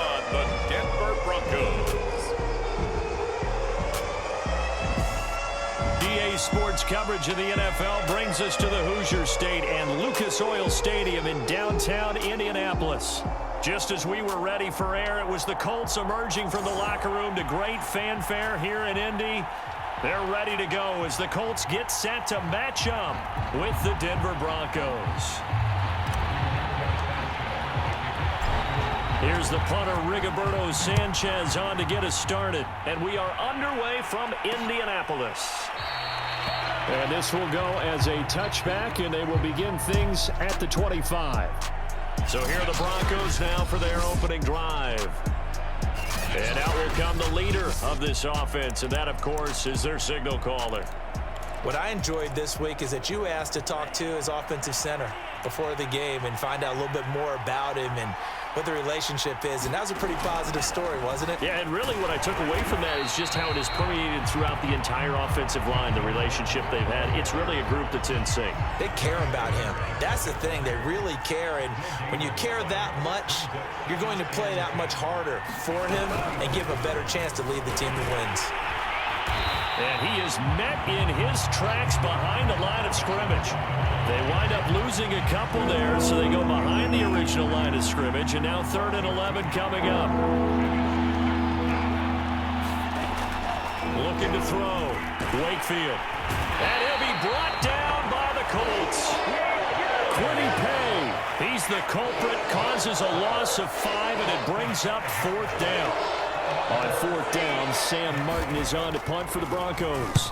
on the Denver Broncos. EA Sports coverage of the NFL brings us to the Hoosier State and Lucas Oil Stadium in downtown Indianapolis. Just as we were ready for air, it was the Colts emerging from the locker room to great fanfare here in Indy. They're ready to go as the Colts get set to match up with the Denver Broncos. Here's the punter, Rigoberto Sanchez, on to get us started. And we are underway from Indianapolis. And this will go as a touchback, and they will begin things at the 25. So here are the Broncos now for their opening drive. And out will come the leader of this offense, and that, of course, is their signal caller. What I enjoyed this week is that you asked to talk to his offensive center before the game and find out a little bit more about him and what the relationship is. And that was a pretty positive story, wasn't it? Yeah, and really what I took away from that is just how it has permeated throughout the entire offensive line, the relationship they've had. It's really a group that's in sync. They care about him. That's the thing. They really care. And when you care that much, you're going to play that much harder for him and give a better chance to lead the team to wins. And he is met in his tracks behind the line of scrimmage. They wind up losing a couple there, so they go behind the original line of scrimmage, and now 3rd and 11 coming up. Looking to throw. Wakefield. And he'll be brought down by the Colts. Quiddy Pay. He's the culprit, causes a loss of 5, and it brings up 4th down. On 4th down, Sam Martin is on to punt for the Broncos.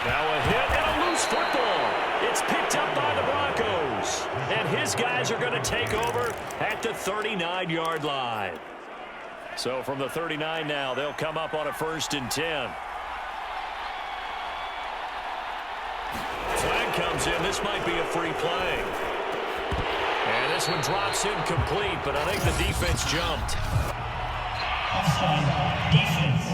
Now a hit and a loose football. It's picked up by the Broncos. And his guys are going to take over at the 39-yard line. So from the 39 now, they'll come up on a 1st and 10. Flag comes in. This might be a free play. And this one drops incomplete, but I think the defense jumped. Offside, defense.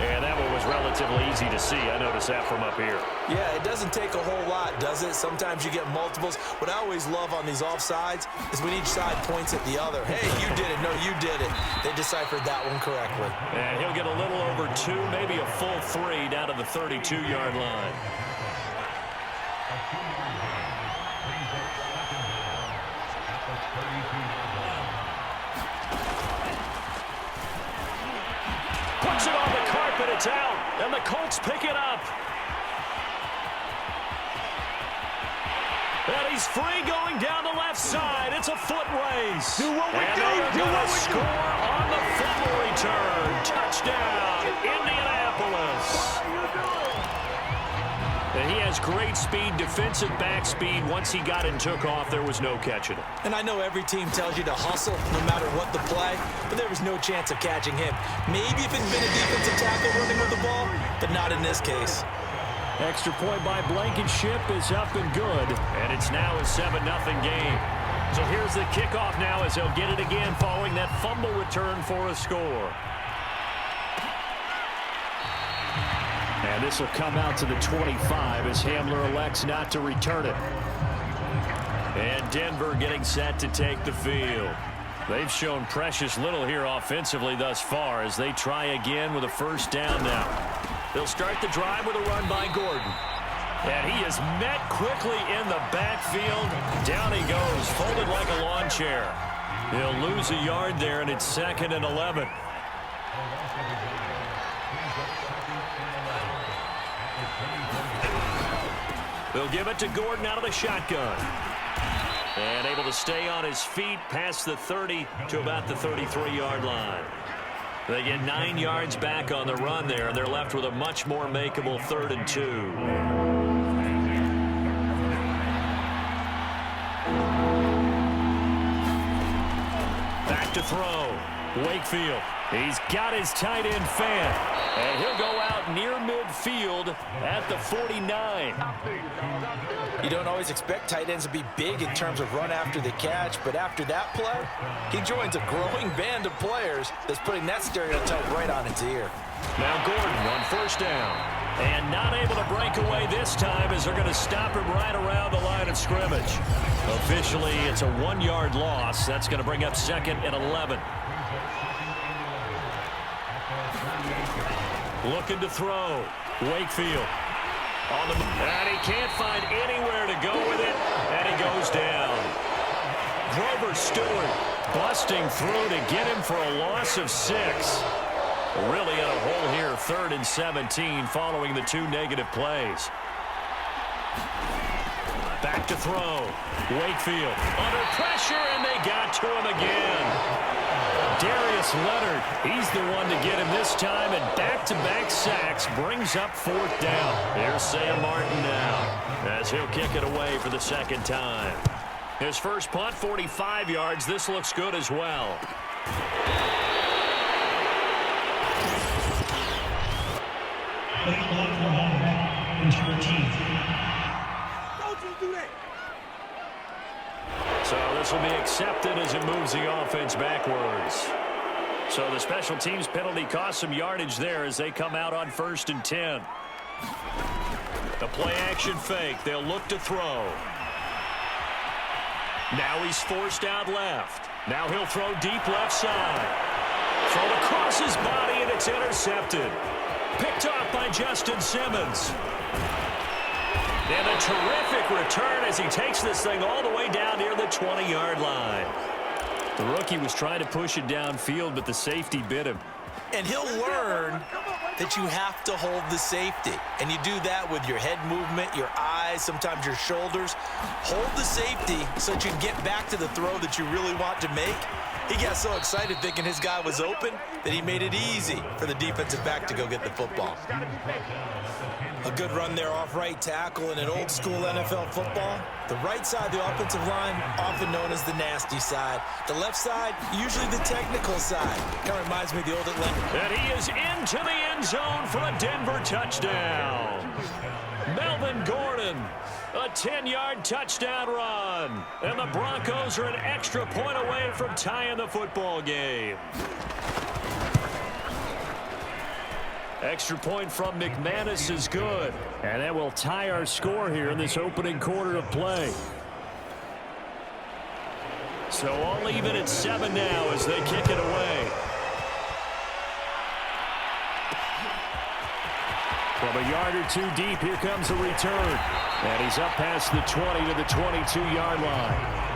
And that one was relatively easy to see. I noticed that from up here. Yeah, it doesn't take a whole lot, does it? Sometimes you get multiples. What I always love on these offsides is when each side points at the other. Hey, you did it. No, you did it. They deciphered that one correctly. And he'll get a little over 2, maybe a full 3 down to the 32-yard line. Puts it on the carpet, it's out, and the Colts pick it up. And he's free going down the left side. It's a foot race. Do what we do. Do what we score on the fumble return. Touchdown, Indianapolis. And he has great speed, defensive back speed. Once he got and took off, there was no catching him. And I know every team tells you to hustle no matter what the play, but there was no chance of catching him. Maybe if it had been a defensive tackle running with the ball, but not in this case. Extra point by Blankenship is up and good, and it's now a 7-0 game. So here's the kickoff now as they'll get it again following that fumble return for a score. And this will come out to the 25 as Hamler elects not to return it. And Denver getting set to take the field. They've shown precious little here offensively thus far as they try again with a 1st down now. They'll start the drive with a run by Gordon. And he is met quickly in the backfield. Down he goes, folded like a lawn chair. He'll lose a yard there, and it's 2nd and 11. They'll give it to Gordon out of the shotgun. And able to stay on his feet past the 30 to about the 33-yard line. They get 9 yards back on the run there, and they're left with a much more makeable 3rd and 2. Back to throw. Wakefield. He's got his tight end fan, and he'll go out near midfield at the 49. You don't always expect tight ends to be big in terms of run after the catch, but after that play, he joins a growing band of players that's putting that stereotype right on its ear. Now Gordon on first down, and not able to break away this time as they're going to stop him right around the line of scrimmage. Officially, it's a 1-yard loss. That's going to bring up 2nd and 11. Looking to throw. Wakefield. And he can't find anywhere to go with it, and he goes down. Grover Stewart busting through to get him for a loss of 6. Really in a hole here, 3rd and 17 following the 2 negative plays. Back to throw. Wakefield under pressure, and they got to him again. Darius Leonard, he's the one to get him this time, and back-to-back sacks brings up 4th down. Here's Sam Martin now as he'll kick it away for the 2nd time. His first punt, 45 yards. This looks good as well. So this will be accepted as it moves the offense backwards. So the special teams penalty cost some yardage there as they come out on 1st and 10. The play action fake. They'll look to throw. Now he's forced out left. Now he'll throw deep left side. Thrown across his body, and it's intercepted. Picked off by Justin Simmons. And a terrific return as he takes this thing all the way down near the 20-yard line. The rookie was trying to push it downfield, but the safety bit him. And he'll learn that you have to hold the safety. And you do that with your head movement, your eyes, sometimes your shoulders. Hold the safety so that you can get back to the throw that you really want to make. He got so excited thinking his guy was open that he made it easy for the defensive back to go get the football. A good run there off right tackle in an old-school NFL football. The right side of the offensive line, often known as the nasty side. The left side, usually the technical side. Kind of reminds me of the old Atlanta. And he is into the end zone for a Denver touchdown. Melvin Gordon, a 10-yard touchdown run. And the Broncos are an extra point away from tying the football game. Extra point from McManus is good. And that will tie our score here in this opening quarter of play. So all even at 7 now as they kick it away. From a yard or 2 deep, here comes the return. And he's up past the 20 to the 22-yard line.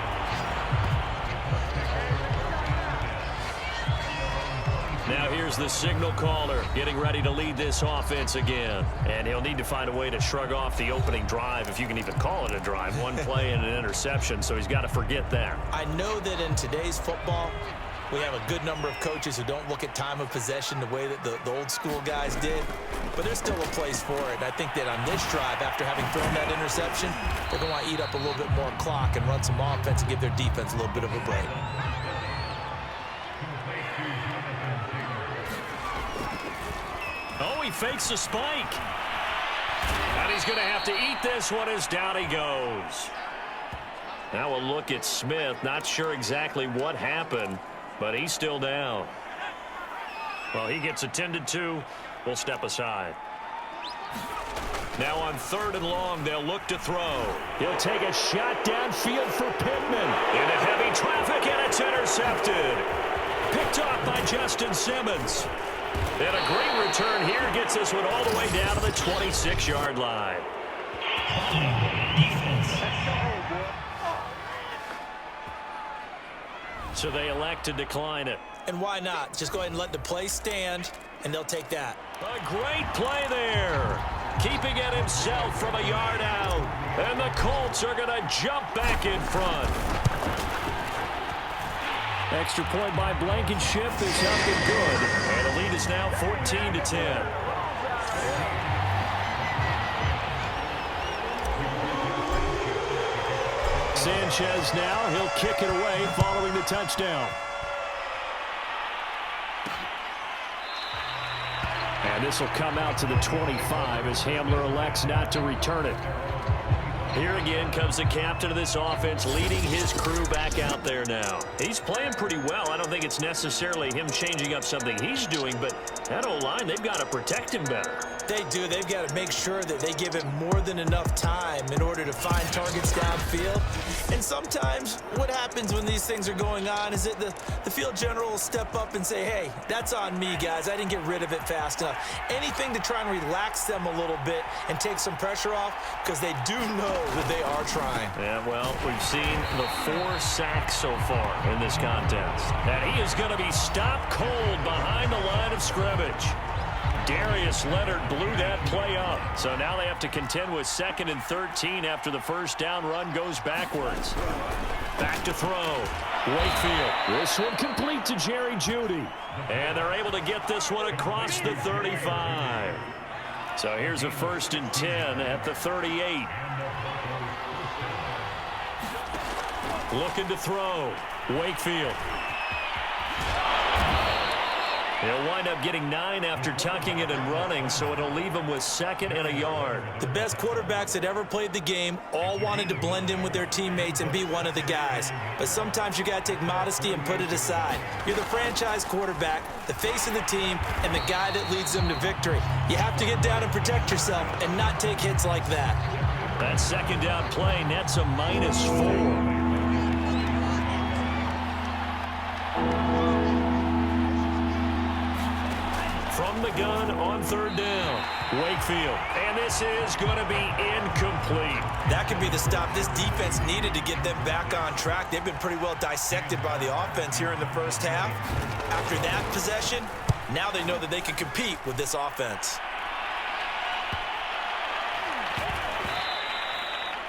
Now here's the signal caller getting ready to lead this offense again. And he'll need to find a way to shrug off the opening drive, if you can even call it a drive. 1 play and an interception, so he's got to forget that. I know that in today's football, we have a good number of coaches who don't look at time of possession the way that the old school guys did. But there's still a place for it. And I think that on this drive, after having thrown that interception, they're going to want to eat up a little bit more clock and run some offense and give their defense a little bit of a break. Oh, he fakes a spike. And he's going to have to eat this one as down he goes. Now we'll look at Smith. Not sure exactly what happened, but he's still down. Well, he gets attended to. We'll step aside. Now on 3rd and long, they'll look to throw. He'll take a shot downfield for Pittman. Into heavy traffic, and it's intercepted. Picked off by Justin Simmons. And a great return here gets this one all the way down to the 26-yard line. So they elect to decline it. And why not? Just go ahead and let the play stand, and they'll take that. A great play there. Keeping it himself from a yard out. And the Colts are going to jump back in front. Extra point by Blankenship is up and good. And the lead is now 14-10. Sanchez now, he'll kick it away following the touchdown. And this will come out to the 25 as Hamler elects not to return it. Here again comes the captain of this offense leading his crew back out there now. He's playing pretty well. I don't think it's necessarily him changing up something he's doing, but that O-line, they've got to protect him better. They do. They've got to make sure that they give him more than enough time in order to find targets downfield. And sometimes what happens when these things are going on is that the field general will step up and say, hey, that's on me, guys. I didn't get rid of it fast enough. Anything to try and relax them a little bit and take some pressure off because they do know that they are trying. Yeah, well, we've seen the 4 sacks so far in this contest. And he is going to be stopped cold behind the line of scrimmage. Darius Leonard blew that play up. So now they have to contend with 2nd and 13 after the first down run goes backwards. Back to throw. Wakefield. This one complete to Jerry Jeudy. And they're able to get this one across the 35. So here's a 1st and 10 at the 38. Looking to throw. Wakefield. He'll wind up getting 9 after tucking it and running, so it'll leave him with 2nd and a yard. The best quarterbacks that ever played the game all wanted to blend in with their teammates and be one of the guys. But sometimes you got to take modesty and put it aside. You're the franchise quarterback, the face of the team, and the guy that leads them to victory. You have to get down and protect yourself and not take hits like that. That 2nd down play nets a -4. From the gun on 3rd down. Wakefield. And this is going to be incomplete. That could be the stop this defense needed to get them back on track. They've been pretty well dissected by the offense here in the first half. After that possession, now they know that they can compete with this offense.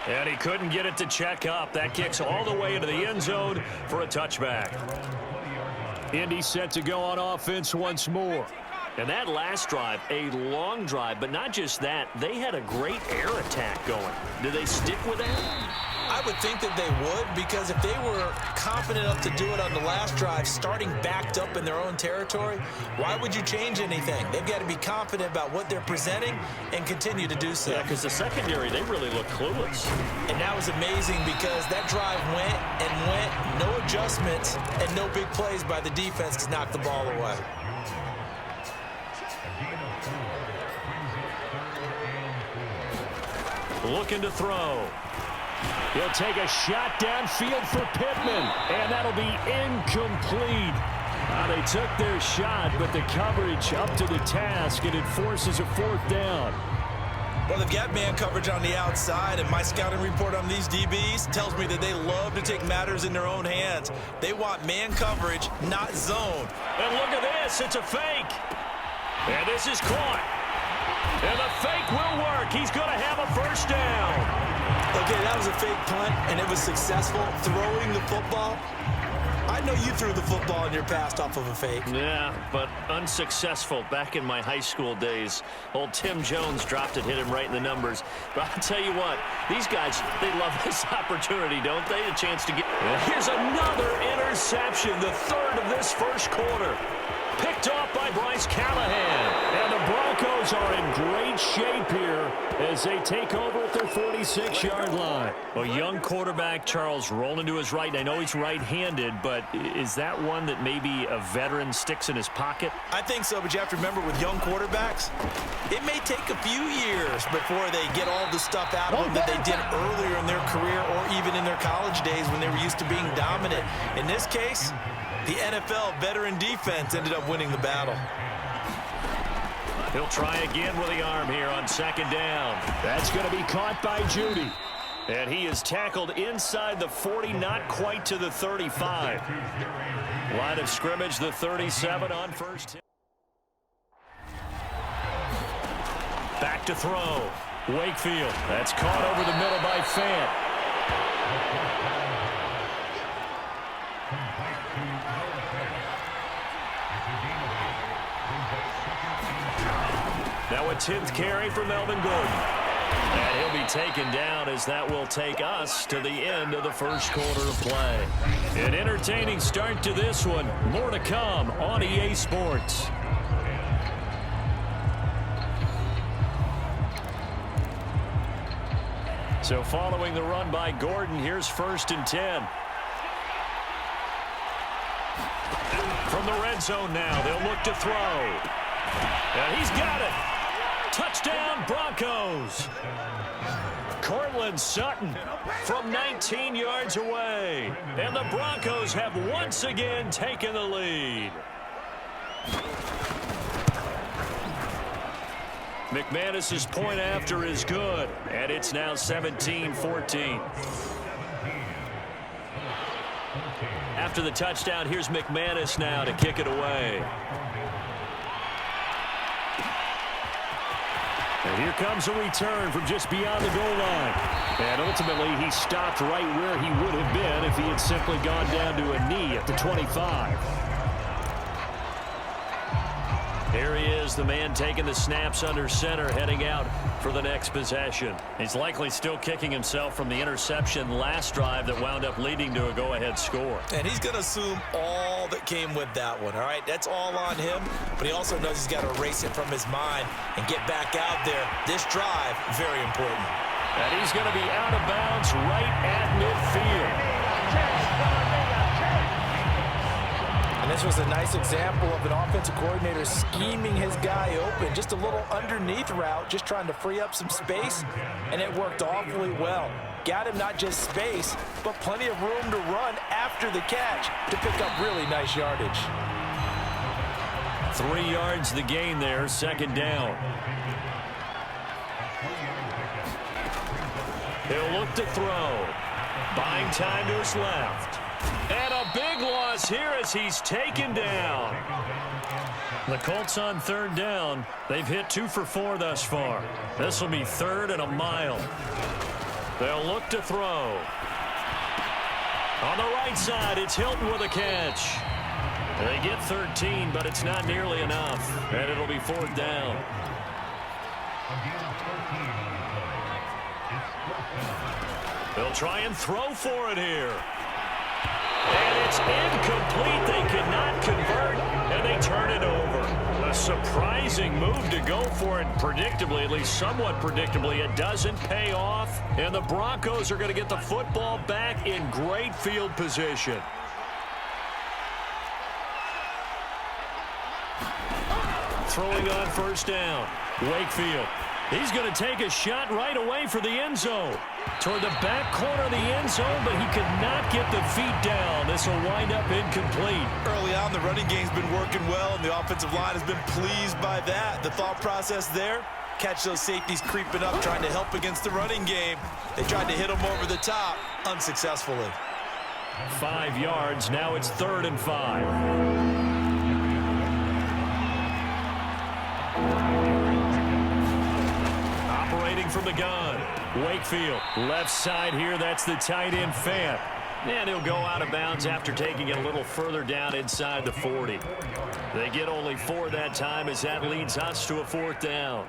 And he couldn't get it to check up. That kicks all the way into the end zone for a touchback. Indy set to go on offense once more. And that last drive, a long drive, but not just that, they had a great air attack going. Do they stick with that? I would think that they would, because if they were confident enough to do it on the last drive, starting backed up in their own territory, why would you change anything? They've got to be confident about what they're presenting and continue to do so. Yeah, because the secondary, they really look clueless. And that was amazing because that drive went and went, no adjustments, and no big plays by the defense to knock the ball away. Looking to throw. He'll take a shot downfield for Pittman, and that'll be incomplete. They took their shot, but the coverage up to the task, and it forces a 4th down. Well, they've got man coverage on the outside, and my scouting report on these DBs tells me that they love to take matters in their own hands. They want man coverage, not zone. And look at this. It's a fake. And this is caught. And the fake will work. He's going to have a 1st down. Okay, that was a fake punt, and it was successful. Throwing the football, I know you threw the football in your past off of a fake. Yeah, but unsuccessful back in my high school days. Old Tim Jones dropped it, hit him right in the numbers. But I'll tell you what, these guys, they love this opportunity, don't they? A chance to get... Here's another interception, the 3rd of this first quarter. Picked off by Bryce Callahan. And the Broncos are in great shape here as they take over at their 46-yard line. A young quarterback, Charles, rolling to his right. I know he's right-handed, but is that one that maybe a veteran sticks in his pocket? I think so, but you have to remember with young quarterbacks, it may take a few years before they get all the stuff out of them that they did earlier in their career or even in their college days when they were used to being dominant. In this case, the NFL veteran defense ended up winning the battle. He'll try again with the arm here on 2nd down. That's going to be caught by Jeudy. And he is tackled inside the 40, not quite to the 35. Line of scrimmage, the 37 on 1st. Back to throw. Wakefield. That's caught over the middle by Fant. Now a 10th carry for Melvin Gordon. And he'll be taken down as that will take us to the end of the first quarter of play. An entertaining start to this one. More to come on EA Sports. So following the run by Gordon, here's 1st and 10. From the red zone now, they'll look to throw. And he's got it. Touchdown, Broncos. Cortland Sutton from 19 yards away. And the Broncos have once again taken the lead. McManus's point after is good, and it's now 17-14. After the touchdown, here's McManus now to kick it away. And here comes a return from just beyond the goal line. And ultimately, he stopped right where he would have been if he had simply gone down to a knee at the 25. Here he is, the man taking the snaps under center, heading out for the next possession. He's likely still kicking himself from the interception last drive that wound up leading to a go-ahead score. And he's going to assume all that came with that one, all right? That's all on him, but he also knows he's got to erase it from his mind and get back out there. This drive, very important. And he's going to be out of bounds right at midfield. And this was a nice example of an offensive coordinator scheming his guy open. Just a little underneath route, just trying to free up some space, and it worked awfully well. Got him not just space, but plenty of room to run after the catch to pick up really nice yardage. 3 yards the gain there, 2nd down. He'll look to throw. Buying time to his left. And a big loss here as he's taken down. The Colts on 3rd down. They've hit 2 for 4 thus far. This will be 3rd and a mile. They'll look to throw. On the right side, it's Hilton with a catch. They get 13, but it's not nearly enough. And it'll be 4th down. They'll try and throw for it here. And it's incomplete. They could not convert, and they turn it over. A surprising move to go for it predictably, at least somewhat predictably. It doesn't pay off, and the Broncos are going to get the football back in great field position. Throwing on 1st down. Wakefield. He's going to take a shot right away for the end zone. Toward the back corner of the end zone, but he could not get the feet down. This will wind up incomplete. Early on, the running game's been working well, and the offensive line has been pleased by that. The thought process there, catch those safeties creeping up, trying to help against the running game. They tried to hit them over the top, unsuccessfully. 5 yards. Now it's 3rd and 5. From the gun. Wakefield, left side here. That's the tight end, Fant. And he'll go out of bounds after taking it a little further down inside the 40. They get only 4 that time as that leads us to a 4th down.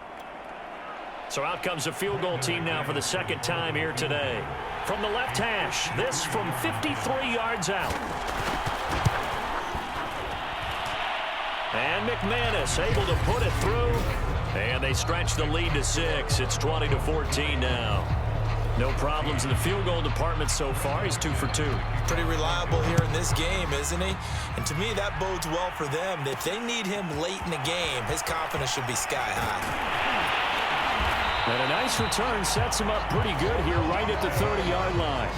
So out comes a field goal team now for the 2nd time here today. From the left hash, this from 53 yards out. And McManus able to put it through. And they stretch the lead to 6. It's 20-14 now. No problems in the field goal department so far. He's 2 for 2. Pretty reliable here in this game, isn't he? And to me, that bodes well for them. If they need him late in the game, his confidence should be sky high. And a nice return sets him up pretty good here right at the 30-yard line.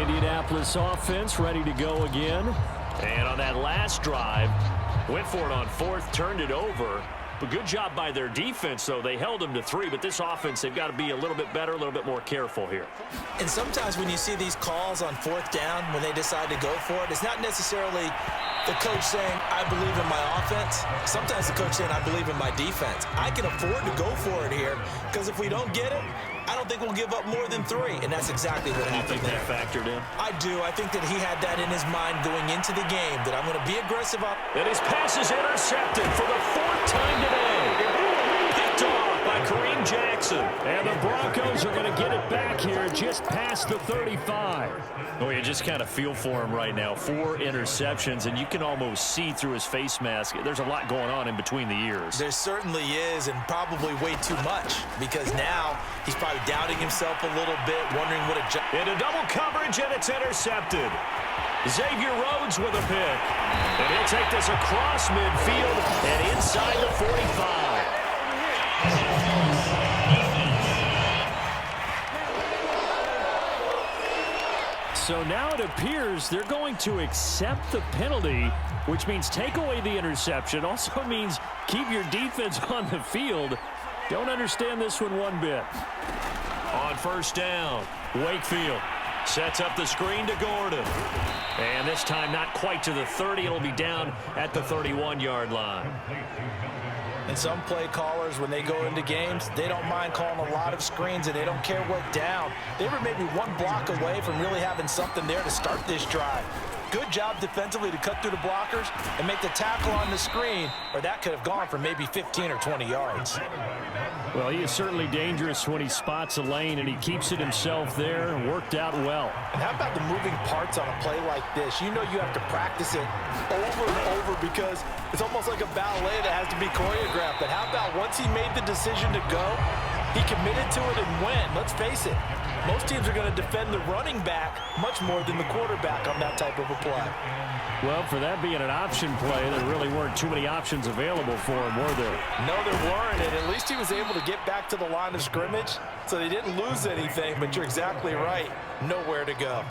Indianapolis offense ready to go again. And on that last drive, went for it on 4th, turned it over. But good job by their defense, though. They held them to 3, but this offense, they've got to be a little bit better, a little bit more careful here. And sometimes when you see these calls on 4th down, when they decide to go for it, it's not necessarily the coach saying, I believe in my offense. Sometimes the coach saying, I believe in my defense. I can afford to go for it here, because if we don't get it, I don't think we'll give up more than 3, and that's exactly what happened there. You think that factored in? I do. I think that he had that in his mind going into the game, that I'm going to be aggressive on. And his pass is intercepted for the 4th time today. Picked off by Kareem Jackson. And the Broncos are going to get it back here just past the 35. Oh, you just kind of feel for him right now. 4 interceptions, and you can almost see through his face mask. There's a lot going on in between the ears. There certainly is, and probably way too much, because now he's probably doubting himself a little bit, wondering what a job. Into double coverage, and it's intercepted. Xavier Rhodes with a pick. And he'll take this across midfield and inside the 45. So now it appears they're going to accept the penalty, which means take away the interception. Also means keep your defense on the field. Don't understand this one bit. On first down, Wakefield sets up the screen to Gordon. And this time not quite to the 30. It'll be down at the 31-yard line. And some play callers, when they go into games, they don't mind calling a lot of screens, and they don't care what down. They were maybe one block away from really having something there to start this drive. Good job defensively to cut through the blockers and make the tackle on the screen, or that could have gone for maybe 15 or 20 yards. Well, he is certainly dangerous when he spots a lane, and he keeps it himself there and worked out well. And how about the moving parts on a play like this? You know you have to practice it over and over because it's almost like a ballet that has to be choreographed. But how about once he made the decision to go, he committed to it and went. Let's face it, most teams are going to defend the running back much more than the quarterback on that type of a play. Well, for that being an option play, there really weren't too many options available for him, were there? No, there weren't, and at least he was able to get back to the line of scrimmage, so they didn't lose anything, but you're exactly right. Nowhere to go.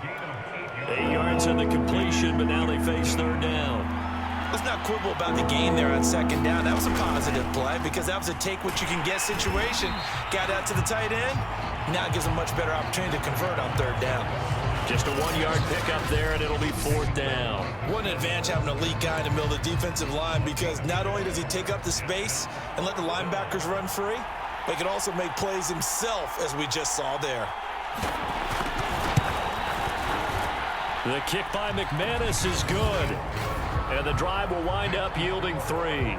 8 yards in the completion, but now they face third down. Let's not quibble about the gain there on second down. That was a positive play because that was a take-what-you-can-get situation. Got out to the tight end. Now it gives them a much better opportunity to convert on third down. Just a 1-yard pickup there, and it'll be fourth down. What an advantage having an elite guy in the middle of the defensive line, because not only does he take up the space and let the linebackers run free, but he can also make plays himself, as we just saw there. The kick by McManus is good. And the drive will wind up yielding 3.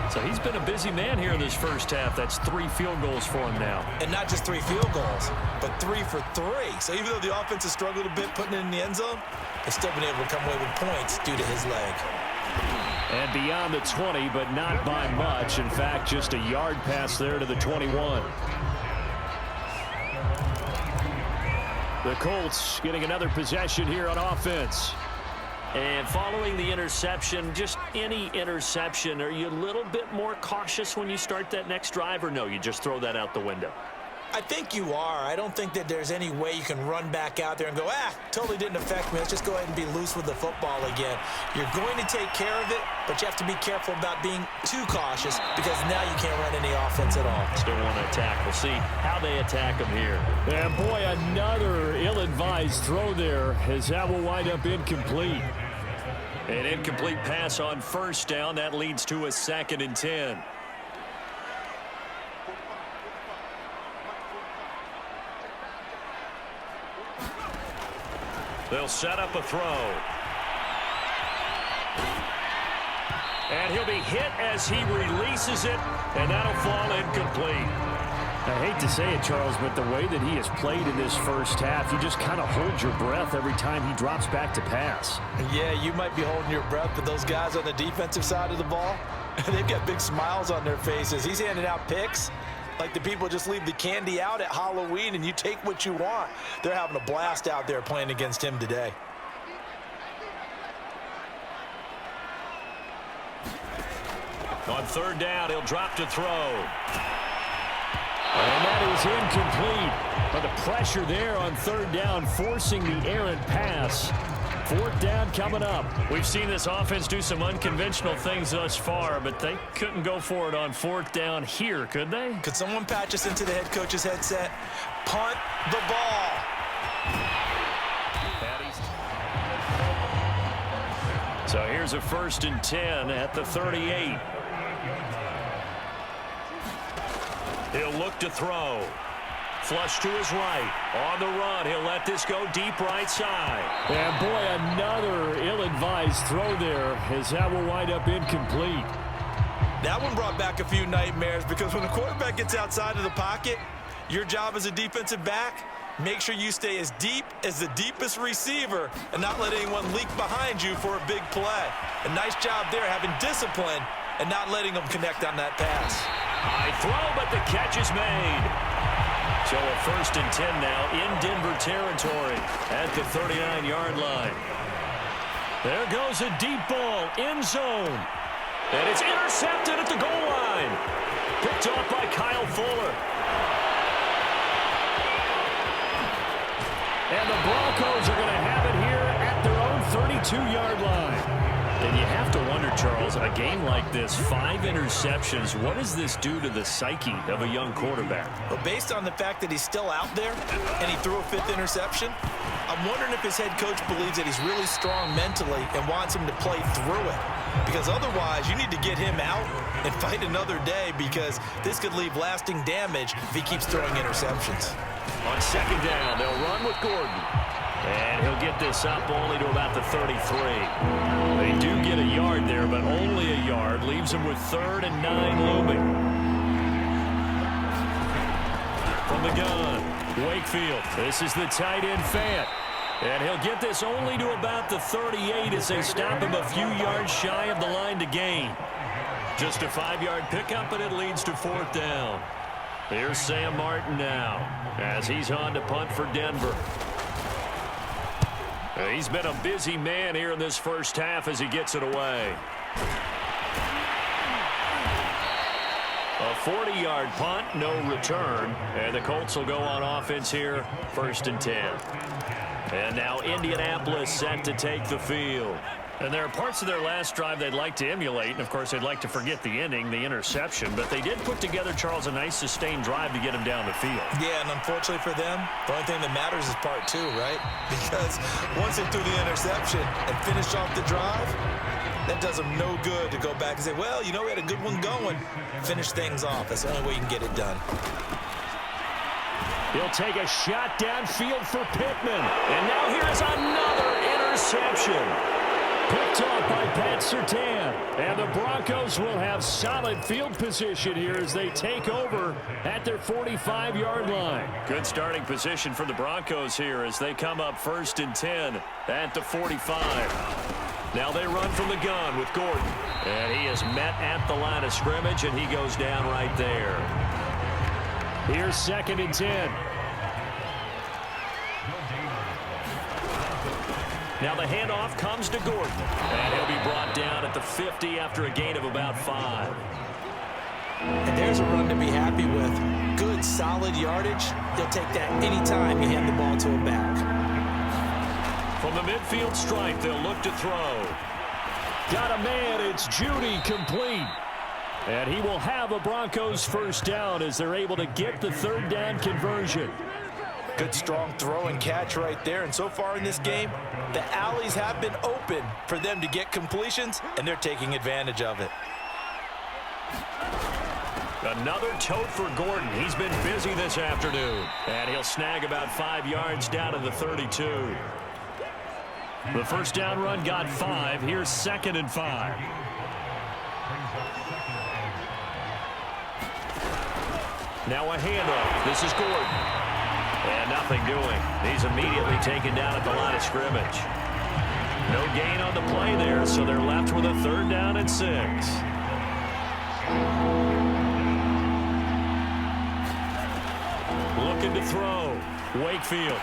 So he's been a busy man here in this first half. That's 3 field goals for him now. And not just 3 field goals, but 3 for 3. So even though the offense has struggled a bit putting it in the end zone, they've still been able to come away with points due to his leg. And beyond the 20, but not by much. In fact, just a yard pass there to the 21. The Colts getting another possession here on offense. And following the interception, just any interception, are you a little bit more cautious when you start that next drive, or no, you just throw that out the window? I think you are. I don't think that there's any way you can run back out there and go, totally didn't affect me. Let's just go ahead and be loose with the football again. You're going to take care of it, but you have to be careful about being too cautious because now you can't run any offense at all. Still want to attack. We'll see how they attack them here. And boy, another ill-advised throw there as that will wind up incomplete. An incomplete pass on first down. That leads to a 2nd and 10. They'll set up a throw. And he'll be hit as he releases it, and that'll fall incomplete. I hate to say it, Charles, but the way that he has played in this first half, you just kind of hold your breath every time he drops back to pass. Yeah, you might be holding your breath, but those guys on the defensive side of the ball, they've got big smiles on their faces. He's handing out picks like the people just leave the candy out at Halloween and you take what you want. They're having a blast out there playing against him today. On third down, he'll drop to throw. And that is incomplete. But the pressure there on third down, forcing the errant pass. Fourth down coming up. We've seen this offense do some unconventional things thus far, but they couldn't go for it on fourth down here, could they? Could someone patch us into the head coach's headset? Punt the ball. So here's a 1st and 10 at the 38. He'll look to throw. Flush to his right. On the run, he'll let this go deep right side. And boy, another ill-advised throw there as that will wind up incomplete. That one brought back a few nightmares because when the quarterback gets outside of the pocket, your job as a defensive back, make sure you stay as deep as the deepest receiver and not let anyone leak behind you for a big play. A nice job there having discipline and not letting them connect on that pass. High throw, but the catch is made. So a 1st and 10 now in Denver territory at the 39-yard line. There goes a deep ball, end zone. And it's intercepted at the goal line. Picked off by Kyle Fuller. And the Broncos are going to have it here at their own 32-yard line. And you have to wonder, Charles, a game like this, 5 interceptions, what does this do to the psyche of a young quarterback? But based on the fact that he's still out there and he threw a 5th interception, I'm wondering if his head coach believes that he's really strong mentally and wants him to play through it. Because otherwise, you need to get him out and fight another day because this could leave lasting damage if he keeps throwing interceptions. On 2nd down, they'll run with Gordon. And he'll get this up only to about the 33. They do get a yard there, but only a yard. Leaves them with 3rd and 9 looming. From the gun, Wakefield. This is the tight end, Fant. And he'll get this only to about the 38 as they stop him a few yards shy of the line to gain. Just a 5-yard pickup, and it leads to 4th down. Here's Sam Martin now as he's on to punt for Denver. He's been a busy man here in this first half as he gets it away. A 40-yard punt, no return, and the Colts will go on offense here, 1st and 10. And now Indianapolis set to take the field. And there are parts of their last drive they'd like to emulate, and of course they'd like to forget the ending, the interception, but they did put together, Charles, a nice sustained drive to get him down the field. Yeah, and unfortunately for them, the only thing that matters is part 2, right? Because once they threw the interception and finished off the drive, that does them no good to go back and say, well, you know, we had a good one going. Finish things off. That's the only way you can get it done. He'll take a shot downfield for Pittman. And now here's another interception. Picked off by Pat Surtain. And the Broncos will have solid field position here as they take over at their 45-yard line. Good starting position for the Broncos here as they come up 1st and 10 at the 45. Now they run from the gun with Gordon. And he is met at the line of scrimmage, and he goes down right there. Here's 2nd and 10. Now the handoff comes to Gordon. And he'll be brought down at the 50 after a gain of about 5. And there's a run to be happy with. Good, solid yardage. He'll take that anytime you hand the ball to a back. From the midfield stripe, they'll look to throw. Got a man. It's Judy, complete. And he will have a Broncos 1st down as they're able to get the 3rd down conversion. Good, strong throw and catch right there. And so far in this game, the alleys have been open for them to get completions, and they're taking advantage of it. Another tote for Gordon. He's been busy this afternoon. And he'll snag about 5 yards down to the 32. The 1st down run got 5. Here's 2nd and 5. Now a handoff. This is Gordon. And nothing doing. He's immediately taken down at the line of scrimmage. No gain on the play there, so they're left with a 3rd down and 6. Looking to throw. Wakefield.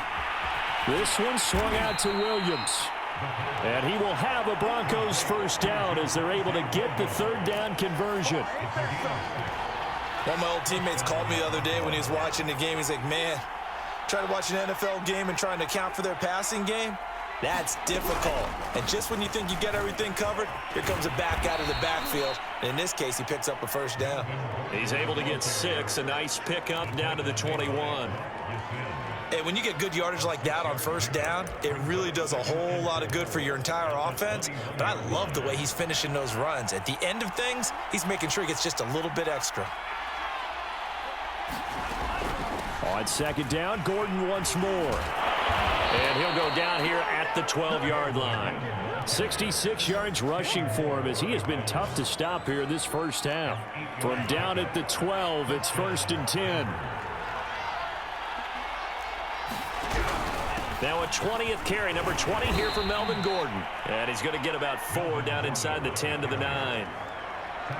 This one swung out to Williams. And he will have a Broncos 1st down as they're able to get the 3rd down conversion. One of my old teammates called me the other day when he was watching the game. He's like, man, trying to watch an NFL game and trying to account for their passing game, that's difficult. And just when you think you get everything covered, here comes a back out of the backfield. And in this case, he picks up a 1st down. He's able to get 6, a nice pickup down to the 21. And when you get good yardage like that on 1st down, it really does a whole lot of good for your entire offense. But I love the way he's finishing those runs. At the end of things, he's making sure he gets just a little bit extra. On 2nd down, Gordon once more. And he'll go down here at the 12-yard line. 66 yards rushing for him as he has been tough to stop here this first half. From down at the 12, it's 1st and 10. Now a 20th carry, number 20 here for Melvin Gordon. And he's going to get about 4 down inside the 10 to the 9.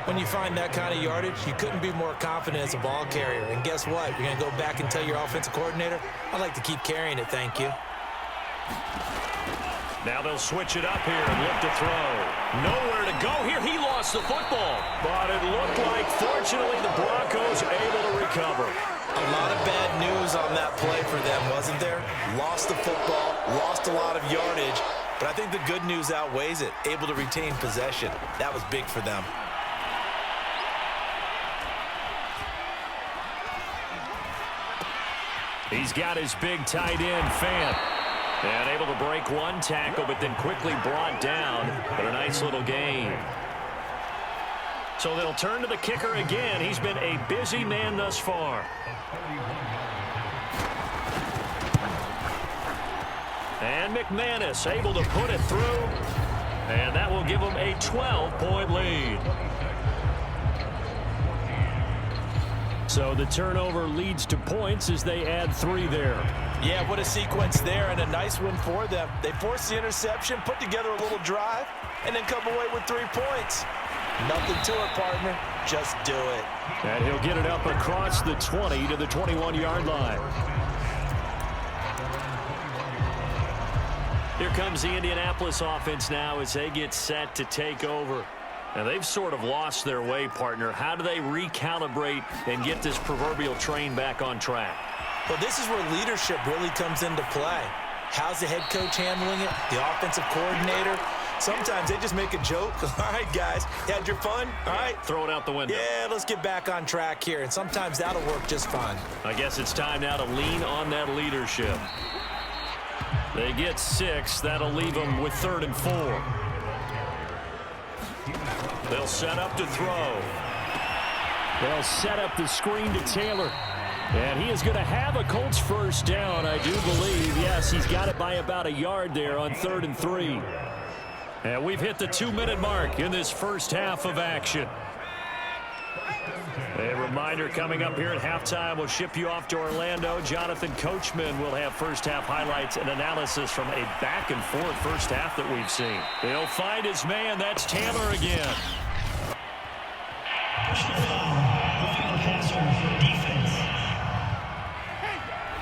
When you find that kind of yardage, you couldn't be more confident as a ball carrier. And guess what? You're going to go back and tell your offensive coordinator, I'd like to keep carrying it, thank you. Now they'll switch it up here and look to throw. Nowhere to go here. He lost the football. But it looked like, fortunately, the Broncos able to recover. A lot of bad news on that play for them, wasn't there? Lost the football, lost a lot of yardage. But I think the good news outweighs it. Able to retain possession. That was big for them. He's got his big tight end, Fant. And able to break one tackle, but then quickly brought down. But a nice little gain. So they'll turn to the kicker again. He's been a busy man thus far. And McManus able to put it through. And that will give them a 12-point lead. So the turnover leads to points as they add 3 there. Yeah, what a sequence there, and a nice one for them. They forced the interception, put together a little drive, and then come away with 3 points. Nothing to it, partner. Just do it. And he'll get it up across the 20 to the 21-yard line. Here comes the Indianapolis offense now as they get set to take over. And they've sort of lost their way, partner. How do they recalibrate and get this proverbial train back on track? Well, this is where leadership really comes into play. How's the head coach handling it? The offensive coordinator? Sometimes they just make a joke. All right, guys, you had your fun? All right. Throw it out the window. Yeah, let's get back on track here. And sometimes that'll work just fine. I guess it's time now to lean on that leadership. They get 6. That'll leave them with 3rd and 4. They'll set up to throw. They'll set up the screen to Taylor. And he is going to have a Colts first down, I do believe. Yes, he's got it by about a yard there on 3rd and 3. And we've hit the 2-minute mark in this first half of action. A reminder coming up here at halftime, we'll ship you off to Orlando. Jonathan Coachman will have first half highlights and analysis from a back-and-forth first half that we've seen. He'll find his man. That's Taylor again.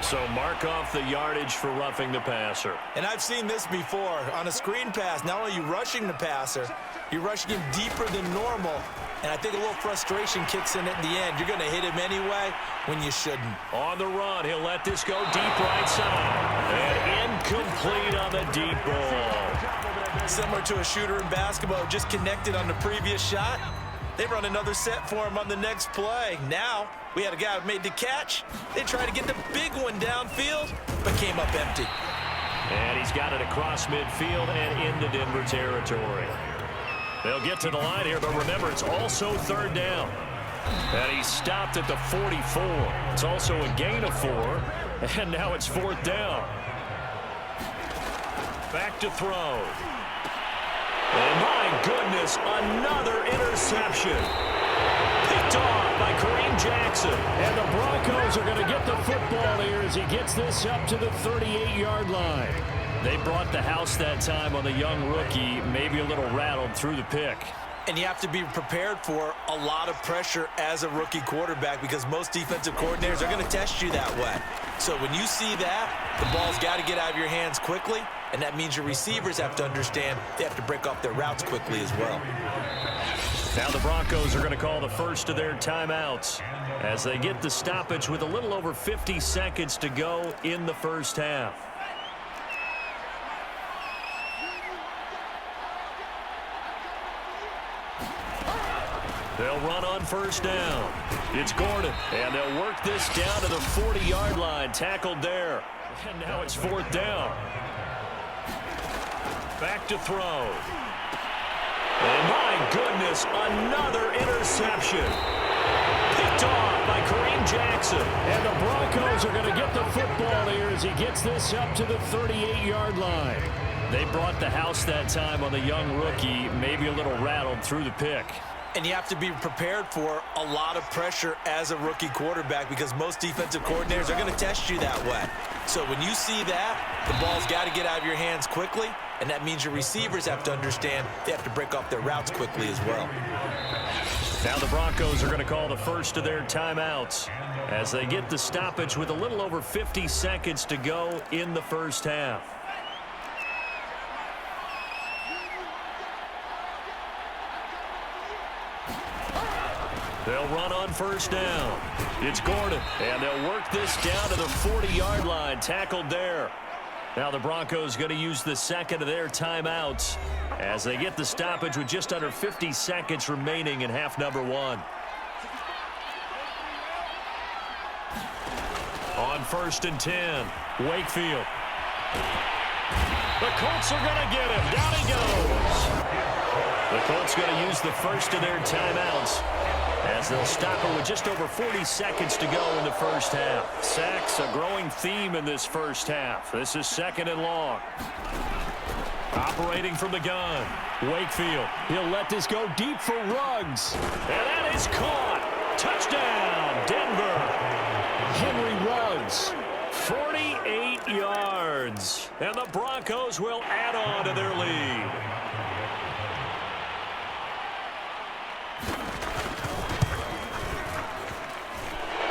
So mark off the yardage for roughing the passer. And I've seen this before. On a screen pass, not only are you rushing the passer, you're rushing him deeper than normal. And I think a little frustration kicks in at the end. You're going to hit him anyway when you shouldn't. On the run, he'll let this go deep right side. And incomplete on the deep ball. Similar to a shooter in basketball, just connected on the previous shot. They run another set for him on the next play. Now, we had a guy who made the catch. They tried to get the big one downfield, but came up empty. And he's got it across midfield and into Denver territory. They'll get to the line here, but remember, it's also 3rd down. And he stopped at the 44. It's also a gain of 4, and now it's 4th down. Back to throw. And my goodness, another interception. Picked off by Kareem Jackson. And the Broncos are going to get the football here as he gets this up to the 38-yard line. They brought the house that time on the young rookie, maybe a little rattled through the pick. And you have to be prepared for a lot of pressure as a rookie quarterback because most defensive coordinators are going to test you that way. So when you see that, the ball's got to get out of your hands quickly, and that means your receivers have to understand they have to break off their routes quickly as well. Now the Broncos are going to call the first of their timeouts as they get the stoppage with a little over 50 seconds to go in the first half. They'll run on first down. It's Gordon, and they'll work this down to the 40-yard line. Tackled there. And now it's 4th down. Back to throw. And my goodness, another interception. Picked off by Kareem Jackson. And the Broncos are going to get the football here as he gets this up to the 38-yard line. They brought the house that time on the young rookie, maybe a little rattled through the pick. And you have to be prepared for a lot of pressure as a rookie quarterback because most defensive coordinators are going to test you that way. So when you see that, the ball's got to get out of your hands quickly, and that means your receivers have to understand they have to break off their routes quickly as well. Now the Broncos are going to call the first of their timeouts as they get the stoppage with a little over 50 seconds to go in the first half. They'll run on first down. It's Gordon, and they'll work this down to the 40-yard line, tackled there. Now the Broncos going to use the second of their timeouts as they get the stoppage with just under 50 seconds remaining in half number one. On first and 10, Wakefield. The Colts are going to get him. Down he goes. The Colts going to use the first of their timeouts as they'll stop it with just over 40 seconds to go in the first half. Sacks, a growing theme in this first half. This is second and long. Operating from the gun, Wakefield. He'll let this go deep for Ruggs. And that is caught. Touchdown, Denver. Henry Ruggs, 48 yards. And the Broncos will add on to their lead.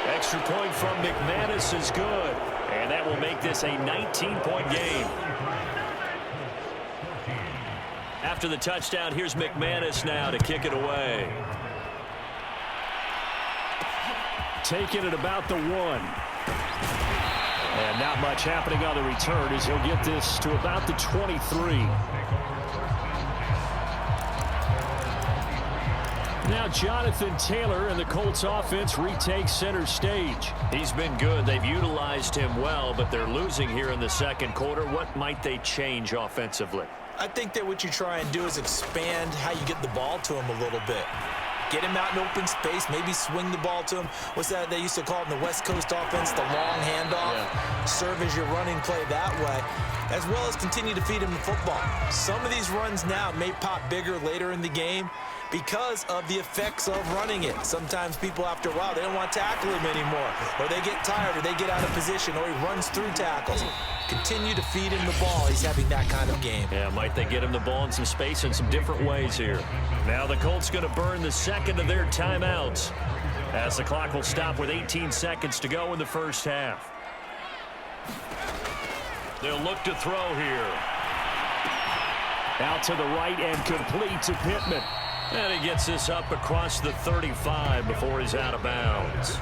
Extra point from McManus is good, and that will make this a 19-point game. After the touchdown, here's McManus now to kick it away. Taking it about the 1. And not much happening on the return as he'll get this to about the 23. Now Jonathan Taylor and the Colts offense retakes center stage. He's been good. They've utilized him well, but they're losing here in the second quarter. What might they change offensively? I think that what you try and do is expand how you get the ball to him a little bit. Get him out in open space, maybe swing the ball to him. What's that they used to call it in the West Coast offense, the long handoff? Yeah. Serve as your running play that way, as well as continue to feed him the football. Some of these runs now may pop bigger later in the game because of the effects of running it. Sometimes people, after a while, they don't want to tackle him anymore, or they get tired, or they get out of position, or he runs through tackles. Continue to feed him the ball. He's having that kind of game. Yeah, might they get him the ball in some space in some different ways here. Now the Colts going to burn the second of their timeouts as the clock will stop with 18 seconds to go in the first half. They'll look to throw here. Out to the right and complete to Pittman. And he gets this up across the 35 before he's out of bounds.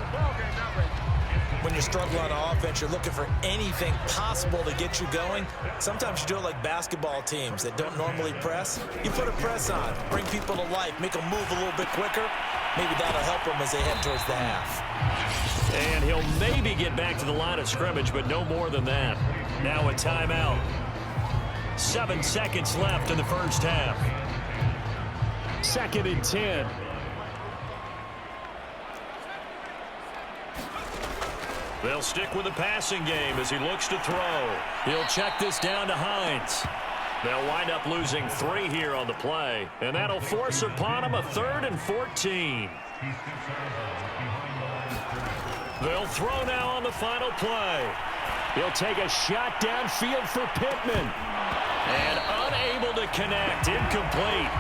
When you're struggling on offense, you're looking for anything possible to get you going. Sometimes you do it like basketball teams that don't normally press. You put a press on, bring people to life, make them move a little bit quicker. Maybe that'll help them as they head towards the half. And he'll maybe get back to the line of scrimmage, but no more than that. Now a timeout. 7 seconds left in the first half. Second and 10. They'll stick with the passing game as he looks to throw. He'll check this down to Hines. They'll wind up losing 3 here on the play, and that'll force upon him a 3rd and 14. They'll throw now on the final play. He'll take a shot downfield for Pittman. And unable to connect, incomplete.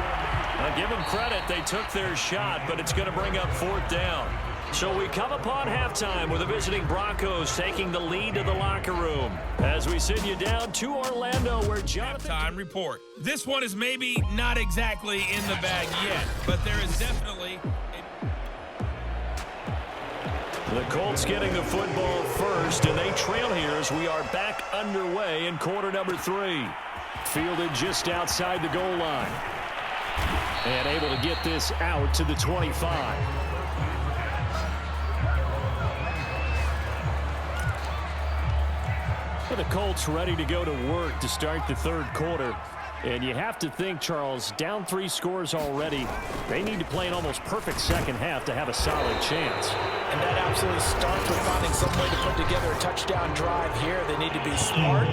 I'll give them credit, they took their shot, but it's going to bring up 4th down. So we come upon halftime with the visiting Broncos taking the lead to the locker room as we send you down to Orlando where Jonathan... Halftime report. This one is maybe not exactly in the bag yet, but there is definitely... The Colts getting the football first, and they trail here as we are back underway in quarter number 3. Fielded just outside the goal line. And able to get this out to the 25. The Colts ready to go to work to start the third quarter. And you have to think, Charles, down 3 scores already. They need to play an almost perfect second half to have a solid chance. And that absolutely starts with finding some way to put together a touchdown drive here. They need to be smart,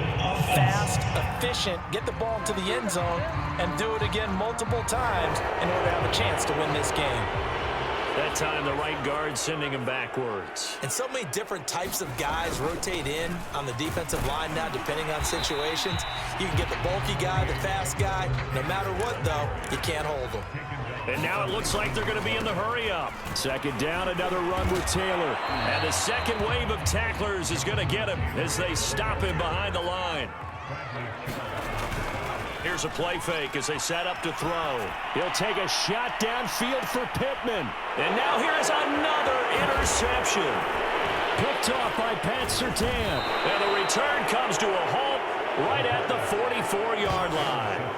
fast, efficient, get the ball to the end zone, and do it again multiple times in order to have a chance to win this game. That time, the right guard sending him backwards. And so many different types of guys rotate in on the defensive line now, depending on situations. You can get the bulky guy, the fast guy. No matter what, though, you can't hold them. And now it looks like they're going to be in the hurry-up. Second down, another run with Taylor. And the second wave of tacklers is going to get him as they stop him behind the line. Here's a play fake as they set up to throw. He'll take a shot downfield for Pittman. And now here's another interception. Picked off by Pat Surtain. And the return comes to a halt right at the 44-yard line.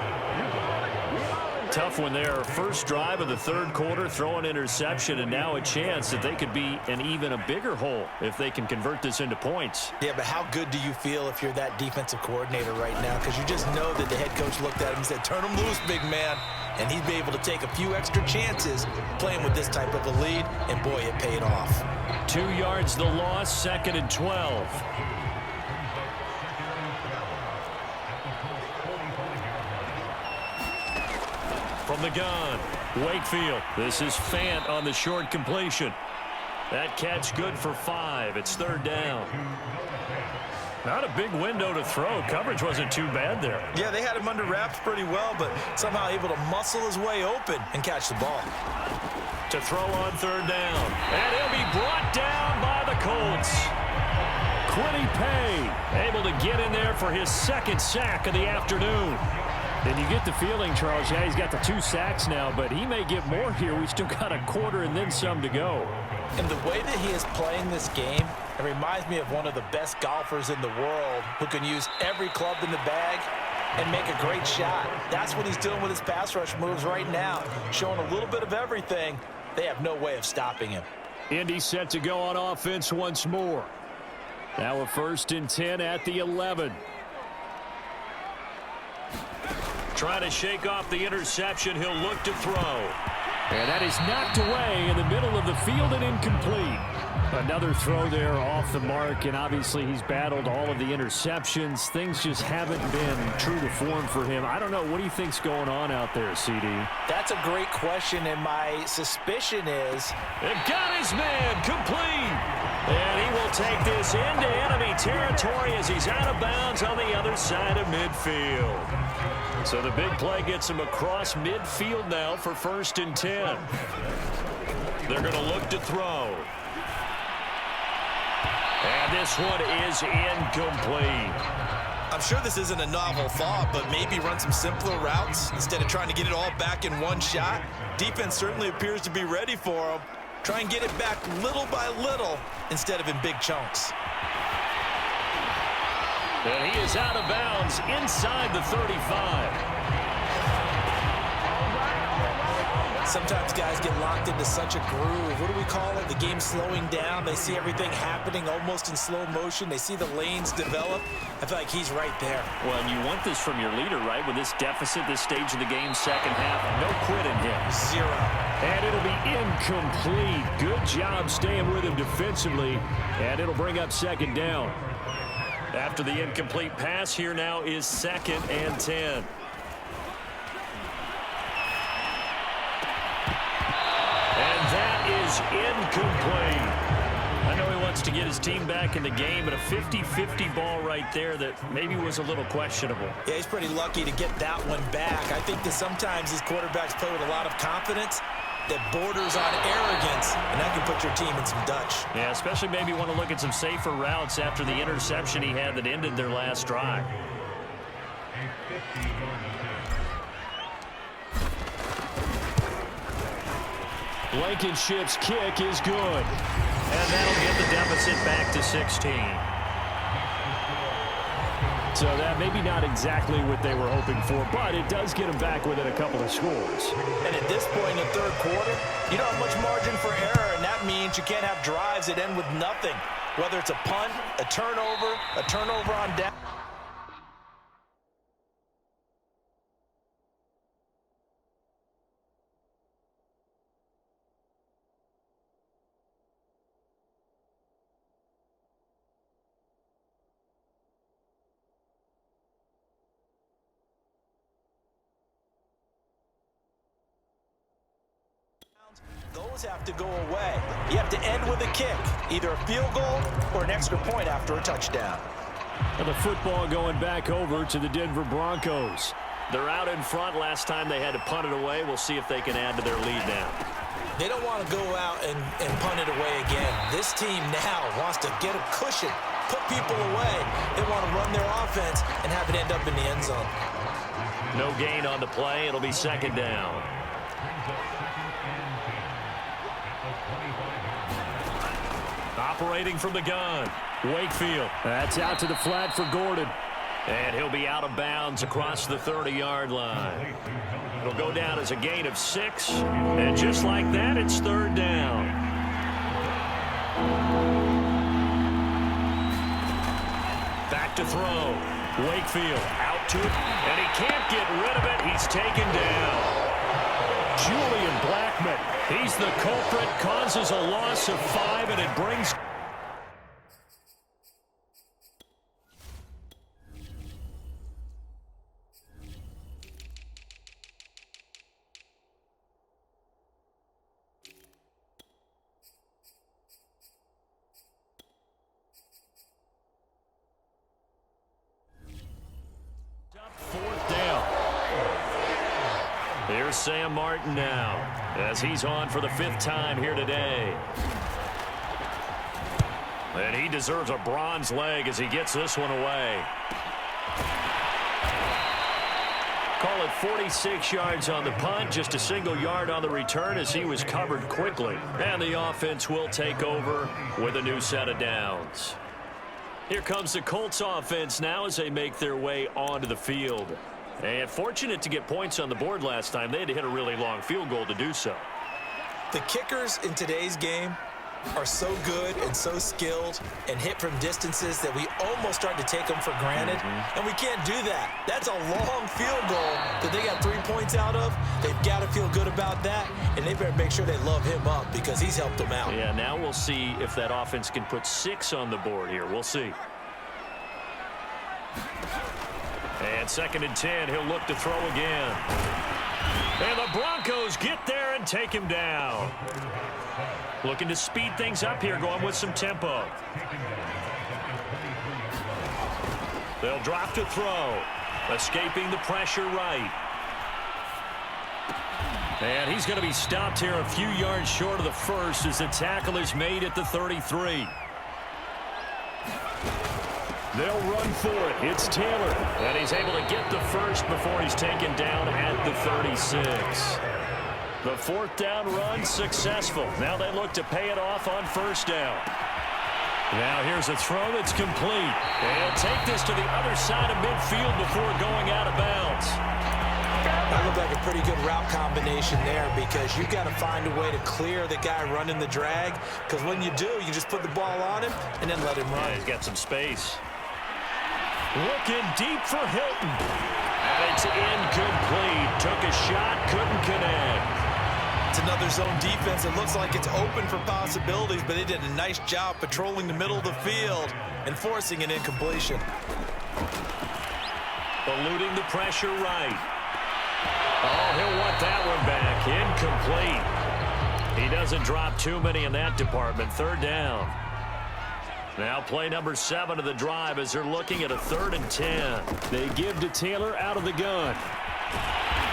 Tough one there. First drive of the third quarter, throw an interception, and now a chance that they could be in even a bigger hole if they can convert this into points. Yeah, but how good do you feel if you're that defensive coordinator right now? Because you just know that the head coach looked at him and said, turn him loose, big man. And he'd be able to take a few extra chances playing with this type of a lead, and boy, it paid off. 2 yards the loss, 2nd and 12. From the gun, Wakefield. This is Fant on the short completion. That catch good for 5. It's 3rd down. Not a big window to throw. Coverage wasn't too bad there. Yeah, they had him under wraps pretty well, but somehow able to muscle his way open and catch the ball. To throw on 3rd down. And he'll be brought down by the Colts. Quiddy Pay able to get in there for his 2nd sack of the afternoon. And you get the feeling, Charles, yeah, he's got the 2 sacks now, but he may get more here. We still got a quarter and then some to go. And the way that he is playing this game, it reminds me of one of the best golfers in the world who can use every club in the bag and make a great shot. That's what he's doing with his pass rush moves right now, showing a little bit of everything. They have no way of stopping him. Indy set to go on offense once more. Now a 1st and 10 at the 11. Trying to shake off the interception. He'll look to throw. And that is knocked away in the middle of the field and incomplete. Another throw there off the mark, and obviously he's battled all of the interceptions. Things just haven't been true to form for him. I don't know. What do you think's going on out there, CD? That's a great question, and my suspicion is... It got his man complete. And he will take this into enemy territory as he's out of bounds on the other side of midfield. So the big play gets him across midfield now for 1st and 10. They're going to look to throw. And this one is incomplete. I'm sure this isn't a novel thought, but maybe run some simpler routes instead of trying to get it all back in one shot. Defense certainly appears to be ready for him. Try and get it back little by little instead of in big chunks. And he is out of bounds inside the 35. Sometimes guys get locked into such a groove. What do we call it? The game slowing down. They see everything happening almost in slow motion. They see the lanes develop. I feel like he's right there. Well, and you want this from your leader, right? With this deficit, this stage of the game, second half, no quit in him. 0. And it'll be incomplete. Good job staying with him defensively. And it'll bring up 2nd down. After the incomplete pass, here now is 2nd and 10. And that is incomplete. I know he wants to get his team back in the game, but a 50-50 ball right there that maybe was a little questionable. Yeah, he's pretty lucky to get that one back. I think that sometimes these quarterbacks play with a lot of confidence that borders on arrogance, and that can put your team in some Dutch. Yeah, especially maybe want to look at some safer routes after the interception he had that ended their last drive. Blankenship's kick is good. And that'll get the deficit back to 16. So that maybe not exactly what they were hoping for, but it does get them back within a couple of scores. And at this point in the third quarter, you don't have much margin for error, and that means you can't have drives that end with nothing. Whether it's a punt, a turnover on down. those have to go away. You have to end with a kick, either a field goal or an extra point after a touchdown. And the football going back over to the Denver Broncos. They're out in front. Last time they had to punt it away. We'll see if they can add to their lead now. They don't want to go out and punt it away again. This team now wants to get a cushion, put people away. They want to run their offense and have it end up in the end zone. No gain on the play. It'll be second down. Operating from the gun, Wakefield. That's out to the flat for Gordon. And he'll be out of bounds across the 30-yard line. It'll go down as a gain of 6. And just like that, it's third down. Back to throw. Wakefield out to it. And he can't get rid of it. He's taken down. Julian Blackmon. He's the culprit, causes a loss of 5, and it brings... Fourth down. Here's Sam Martin now, as he's on for the 5th time here today. And he deserves a bronze leg as he gets this one away. Call it 46 yards on the punt, just a single yard on the return as he was covered quickly. And the offense will take over with a new set of downs. Here comes the Colts offense now as they make their way onto the field. And fortunate to get points on the board last time. They had to hit a really long field goal to do so. The kickers in today's game are so good and so skilled and hit from distances that we almost start to take them for granted. And we can't do that. That's a long field goal that they got 3 points out of. They've got to feel good about that, and they better make sure they love him up because he's helped them out. Yeah, now we'll see if that offense can put 6 on the board here. We'll see. And 2nd and 10, he'll look to throw again. And the Broncos get there and take him down. Looking to speed things up here, going with some tempo. They'll drop to throw. Escaping the pressure right. And he's going to be stopped here a few yards short of the first as the tackle is made at the 33. They'll run for it. It's Taylor. And he's able to get the first before he's taken down at the 36. The 4th down run successful. Now they look to pay it off on 1st down. Now here's a throw that's complete. They'll take this to the other side of midfield before going out of bounds. That looked like a pretty good route combination there because you've got to find a way to clear the guy running the drag because when you do, you just put the ball on him and then let him run. Yeah, he's got some space. Looking deep for Hilton. And it's incomplete. Took a shot, couldn't connect. It's another zone defense. It looks like it's open for possibilities, but they did a nice job patrolling the middle of the field and forcing an incompletion. Eluding the pressure right. Oh, he'll want that one back. Incomplete. He doesn't drop too many in that department. 3rd down. Now play number 7 of the drive as they're looking at a 3rd and 10. They give to Taylor out of the gun.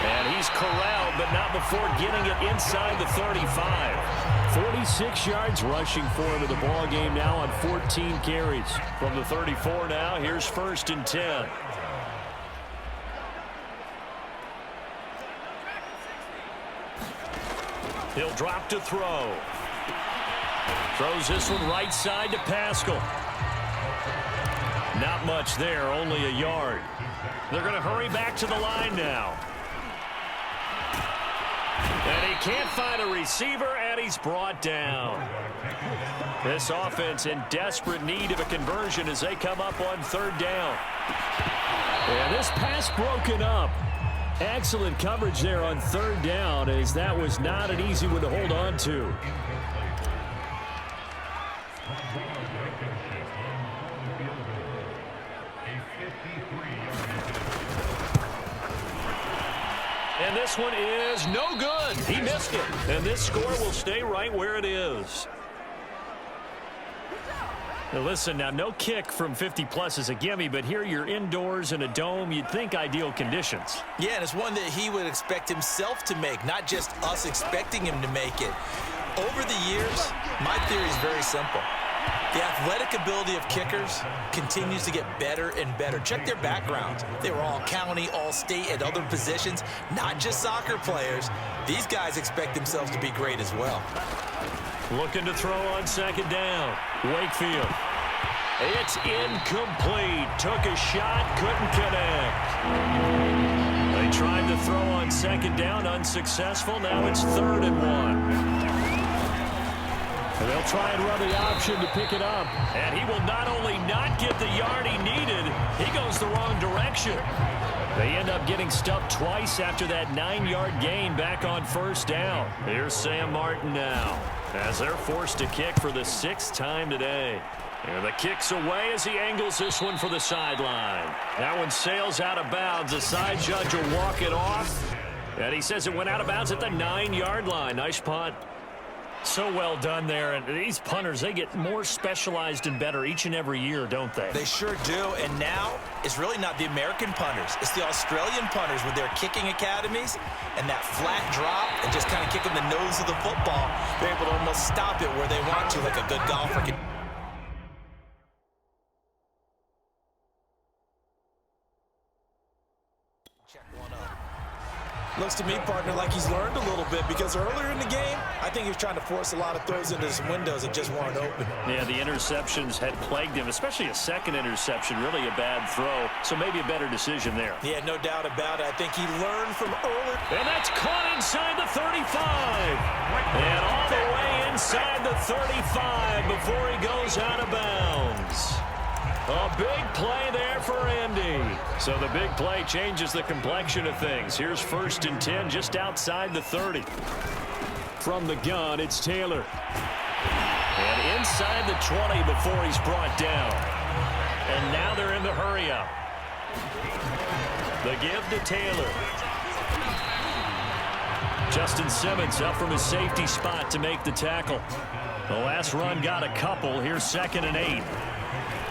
And he's corralled, but not before getting it inside the 35. 46 yards rushing for him in the ball game now on 14 carries. From the 34 now, here's 1st and 10. He'll drop to throw. Throws this one right side to Pascal. Not much there, only a yard. They're going to hurry back to the line now. And he can't find a receiver, and he's brought down. This offense in desperate need of a conversion as they come up on 3rd down. And this pass broken up. Excellent coverage there on 3rd down as that was not an easy one to hold on to. And this one is no good. He missed it. And this score will stay right where it is. Now listen, now no kick from 50-plus is a gimme, but here you're indoors in a dome. You'd think ideal conditions. Yeah, and it's one that he would expect himself to make, not just us expecting him to make it. Over the years, my theory is very simple. The athletic ability of kickers continues to get better and better. Check their backgrounds. They were all county, all state, at other positions, not just soccer players. These guys expect themselves to be great as well. Looking to throw on second down. Wakefield. It's incomplete. Took a shot, couldn't connect. They tried to throw on second down, unsuccessful. Now it's 3rd and 1. And they'll try and run the option to pick it up. And he will not only not get the yard he needed, he goes the wrong direction. They end up getting stuffed twice after that 9-yard gain back on 1st down. Here's Sam Martin now, as they're forced to kick for the 6th time today. And the kick's away as he angles this one for the sideline. That one sails out of bounds. The side judge will walk it off. And he says it went out of bounds at the 9-yard line. Nice punt. So well done there. And these punters, they get more specialized and better each and every year, don't they? They sure do. And now it's really not the American punters. It's the Australian punters with their kicking academies and that flat drop and just kind of kicking the nose of the football. They're able to almost stop it where they want to, like a good golfer can. Looks to me, partner, like he's learned a little bit because earlier in the game, I think he was trying to force a lot of throws into some windows that just weren't open. Yeah, the interceptions had plagued him, especially a second interception, really a bad throw. So maybe a better decision there. Yeah, no doubt about it. I think he learned from earlier. And that's caught inside the 35. And all the way inside the 35 before he goes out of bounds. A big play there for Andy. So the big play changes the complexion of things. Here's 1st and 10 just outside the 30. From the gun, it's Taylor. And inside the 20 before he's brought down. And now they're in the hurry-up. The give to Taylor. Justin Simmons up from his safety spot to make the tackle. The last run got a couple. Here's 2nd and 8.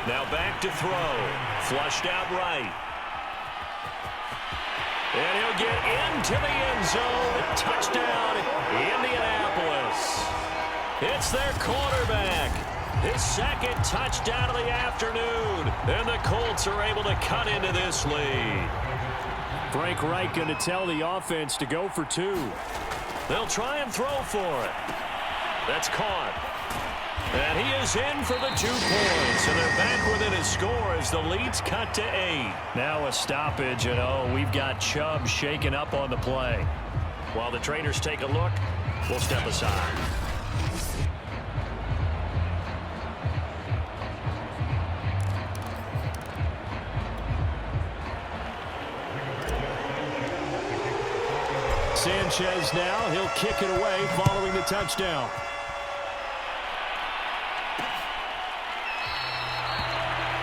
Now back to throw. Flushed out right. And he'll get into the end zone. Touchdown, Indianapolis. It's their quarterback. His 2nd touchdown of the afternoon. And the Colts are able to cut into this lead. Frank Reich going to tell the offense to go for 2. They'll try and throw for it. That's caught. And he is in for the 2 points. And they're back within a score as the lead's cut to 8. Now a stoppage, and we've got Chubb shaken up on the play. While the trainers take a look, we'll step aside. Sanchez now, he'll kick it away following the touchdown.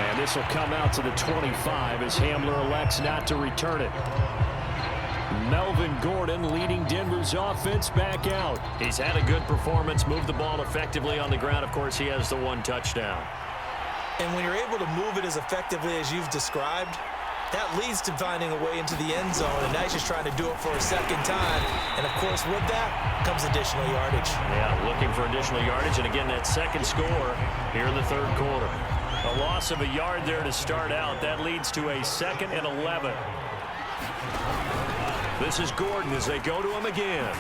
And this will come out to the 25 as Hamler elects not to return it. Melvin Gordon leading Denver's offense back out. He's had a good performance, moved the ball effectively on the ground. Of course, he has the 1 touchdown. And when you're able to move it as effectively as you've described, that leads to finding a way into the end zone, and now he's just trying to do it for a 2nd time. And, of course, with that comes additional yardage. Yeah, looking for additional yardage. And, again, that 2nd score here in the 3rd quarter. A loss of a yard there to start out. That leads to a 2nd and 11. This is Gordon as they go to him again.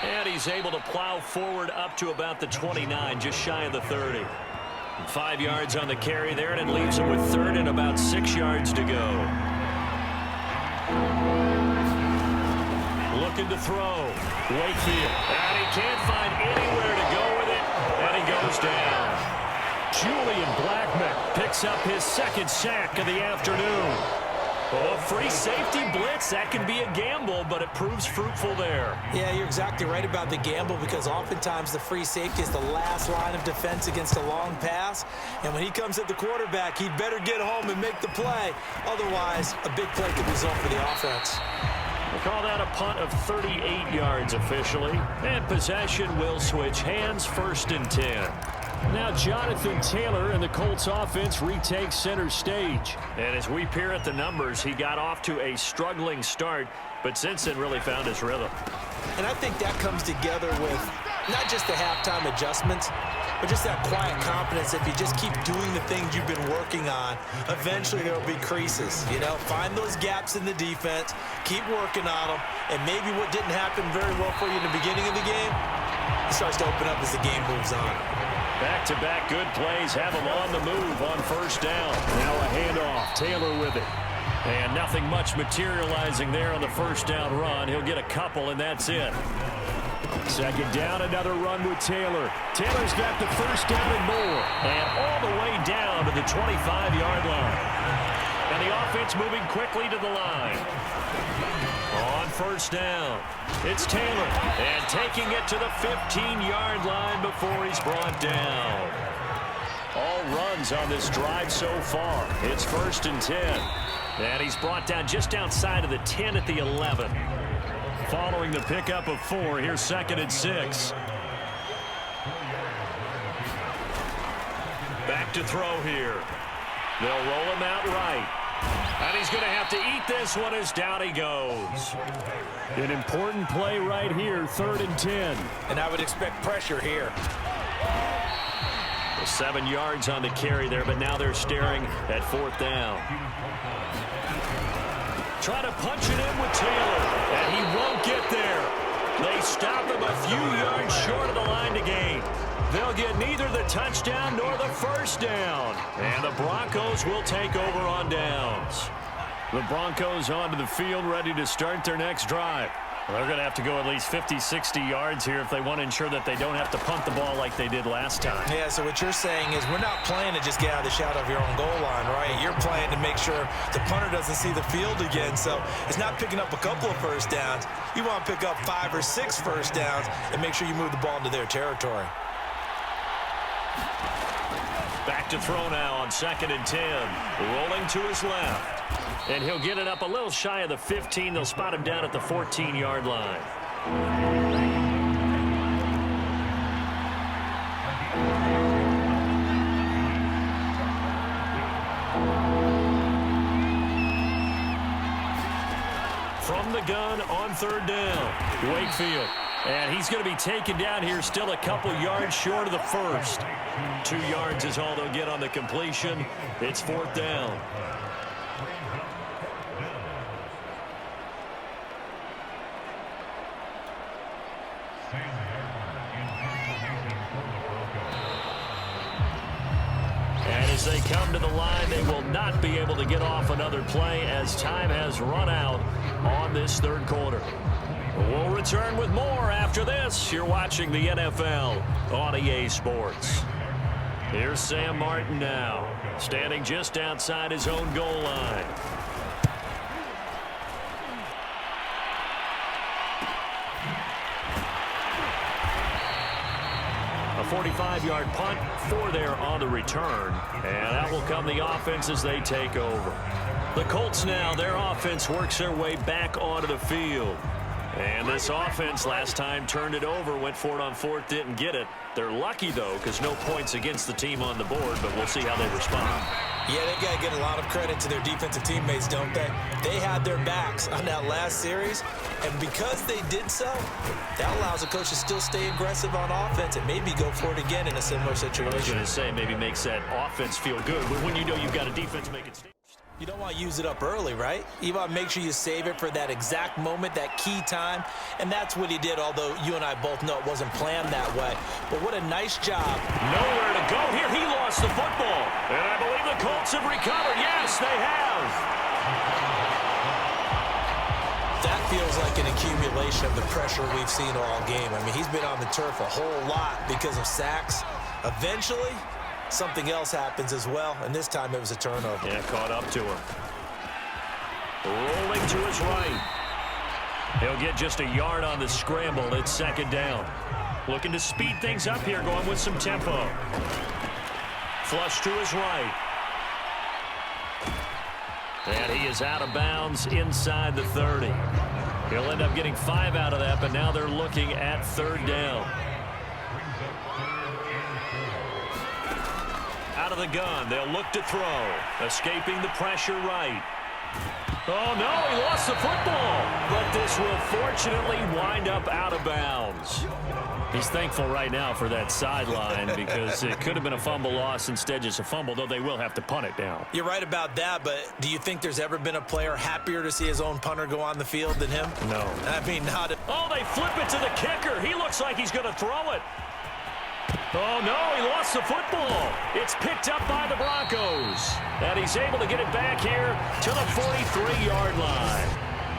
And he's able to plow forward up to about the 29, just shy of the 30. 5 yards on the carry there, and it leaves him with 3rd and about 6 yards to go. Looking to throw. Wakefield. And he can't find anywhere to go with it, and he goes down. Julian Blackmon picks up his 2nd sack of the afternoon. Oh, a free safety blitz. That can be a gamble, but it proves fruitful there. Yeah, you're exactly right about the gamble because oftentimes the free safety is the last line of defense against a long pass. And when he comes at the quarterback, he'd better get home and make the play. Otherwise, a big play could result for the offense. call that a punt of 38 yards officially. And possession will switch hands, 1st and 10. Now Jonathan Taylor and the Colts offense retake center stage. And as we peer at the numbers, he got off to a struggling start, but since then really found his rhythm. And I think that comes together with not just the halftime adjustments, but just that quiet confidence. If you just keep doing the things you've been working on, eventually there will be creases. You know, find those gaps in the defense, keep working on them, and maybe what didn't happen very well for you in the beginning of the game, it starts to open up as the game moves on. Back-to-back good plays have him on the move on 1st down. Now a handoff. Taylor with it. And nothing much materializing there on the 1st down run. He'll get a couple, and that's it. 2nd down, another run with Taylor. Taylor's got the 1st down and more. And all the way down to the 25-yard line. And the offense moving quickly to the line. On 1st down, it's Taylor. And taking it to the 15-yard line before he's brought down. All runs on this drive so far. It's 1st and 10. And he's brought down just outside of the 10 at the 11. Following the pickup of 4, here's 2nd and 6. Back to throw here. They'll roll him out right. And he's going to have to eat this one as down he goes. An important play right here, 3rd and 10. And I would expect pressure here. 7 yards on the carry there, but now they're staring at 4th down. Trying to punch it in with Taylor, and he won't get there. They stop him a few yards short of the line to gain. They'll get neither the touchdown nor the 1st down. And the Broncos will take over on downs. The Broncos onto the field, ready to start their next drive. Well, they're going to have to go at least 50, 60 yards here if they want to ensure that they don't have to punt the ball like they did last time. Yeah, so what you're saying is we're not playing to just get out of the shadow of your own goal line, right? You're playing to make sure the punter doesn't see the field again. So it's not picking up a couple of 1st downs. You want to pick up 5 or 6 1st downs and make sure you move the ball into their territory. Back to throw now on 2nd and 10. Rolling to his left. And he'll get it up a little shy of the 15. They'll spot him down at the 14-yard line. From the gun on 3rd down, Wakefield. And he's going to be taken down here, still a couple yards short of the 1st. 2 yards is all they'll get on the completion. It's 4th down. And as they come to the line, they will not be able to get off another play as time has run out on this 3rd quarter. We'll return with more after this. You're watching the NFL on EA Sports. Here's Sam Martin now, standing just outside his own goal line. A 45-yard punt, 4 there on the return. And that will come the offense as they take over. The Colts now, their offense works their way back onto the field. And this offense last time turned it over, went for it on 4th, didn't get it. They're lucky, though, because no points against the team on the board, but we'll see how they respond. Yeah, they've got to get a lot of credit to their defensive teammates, don't they? They had their backs on that last series, and because they did so, that allows the coach to still stay aggressive on offense and maybe go for it again in a similar situation. I was going to say, maybe makes that offense feel good, but when you know you've got a defense make it stay. You don't want to use it up early, right? You want to make sure you save it for that exact moment, that key time, and that's what he did, although you and I both know it wasn't planned that way. But what a nice job. Nowhere to go here. He lost the football. And I believe the Colts have recovered. Yes, they have. That feels like an accumulation of the pressure we've seen all game. I mean, he's been on the turf a whole lot because of sacks. Eventually, something else happens as well, and this time it was a turnover. Yeah, caught up to him. Rolling to his right. He'll get just a yard on the scramble. It's 2nd down. Looking to speed things up here, going with some tempo. Flush to his right. And he is out of bounds inside the 30. He'll end up getting 5 out of that, but now they're looking at 3rd down. Out of the gun, they'll look to throw. Escaping the pressure right. Oh, no, he lost the football. But this will fortunately wind up out of bounds. He's thankful right now for that sideline because it could have been a fumble loss, instead just a fumble, though they will have to punt it down. You're right about that, but do you think there's ever been a player happier to see his own punter go on the field than him? No. I mean, not at Oh, they flip it to the kicker. He looks like he's going to throw it. Oh, no, he lost the football. It's picked up by the Broncos. And he's able to get it back here to the 43-yard line.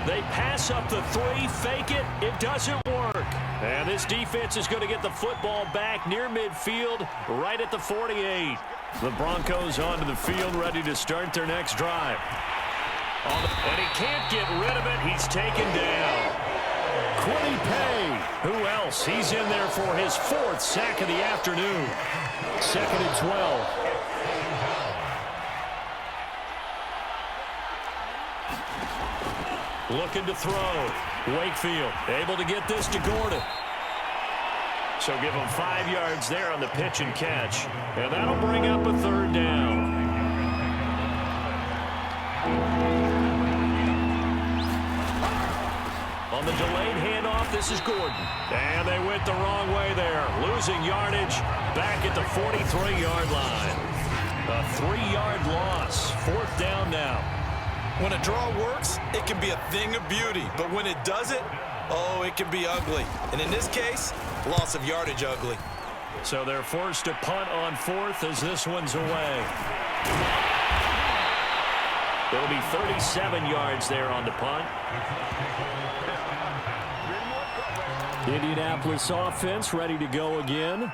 They pass up the 3, fake it. It doesn't work. And this defense is going to get the football back near midfield, right at the 48. The Broncos onto the field, ready to start their next drive. And he can't get rid of it. He's taken down. Quiddy Pay. Who else? He's in there for his 4th sack of the afternoon. 2nd and 12. Looking to throw. Wakefield able to get this to Gordon. So give him 5 yards there on the pitch and catch. And that'll bring up a 3rd down. On the delayed handoff, this is Gordon. And they went the wrong way there. Losing yardage back at the 43-yard line. A 3-yard loss. 4th down now. When a draw works, it can be a thing of beauty. But when it doesn't, oh, it can be ugly. And in this case, loss of yardage ugly. So they're forced to punt on 4th as this one's away. It'll be 37 yards there on the punt. Indianapolis offense ready to go again.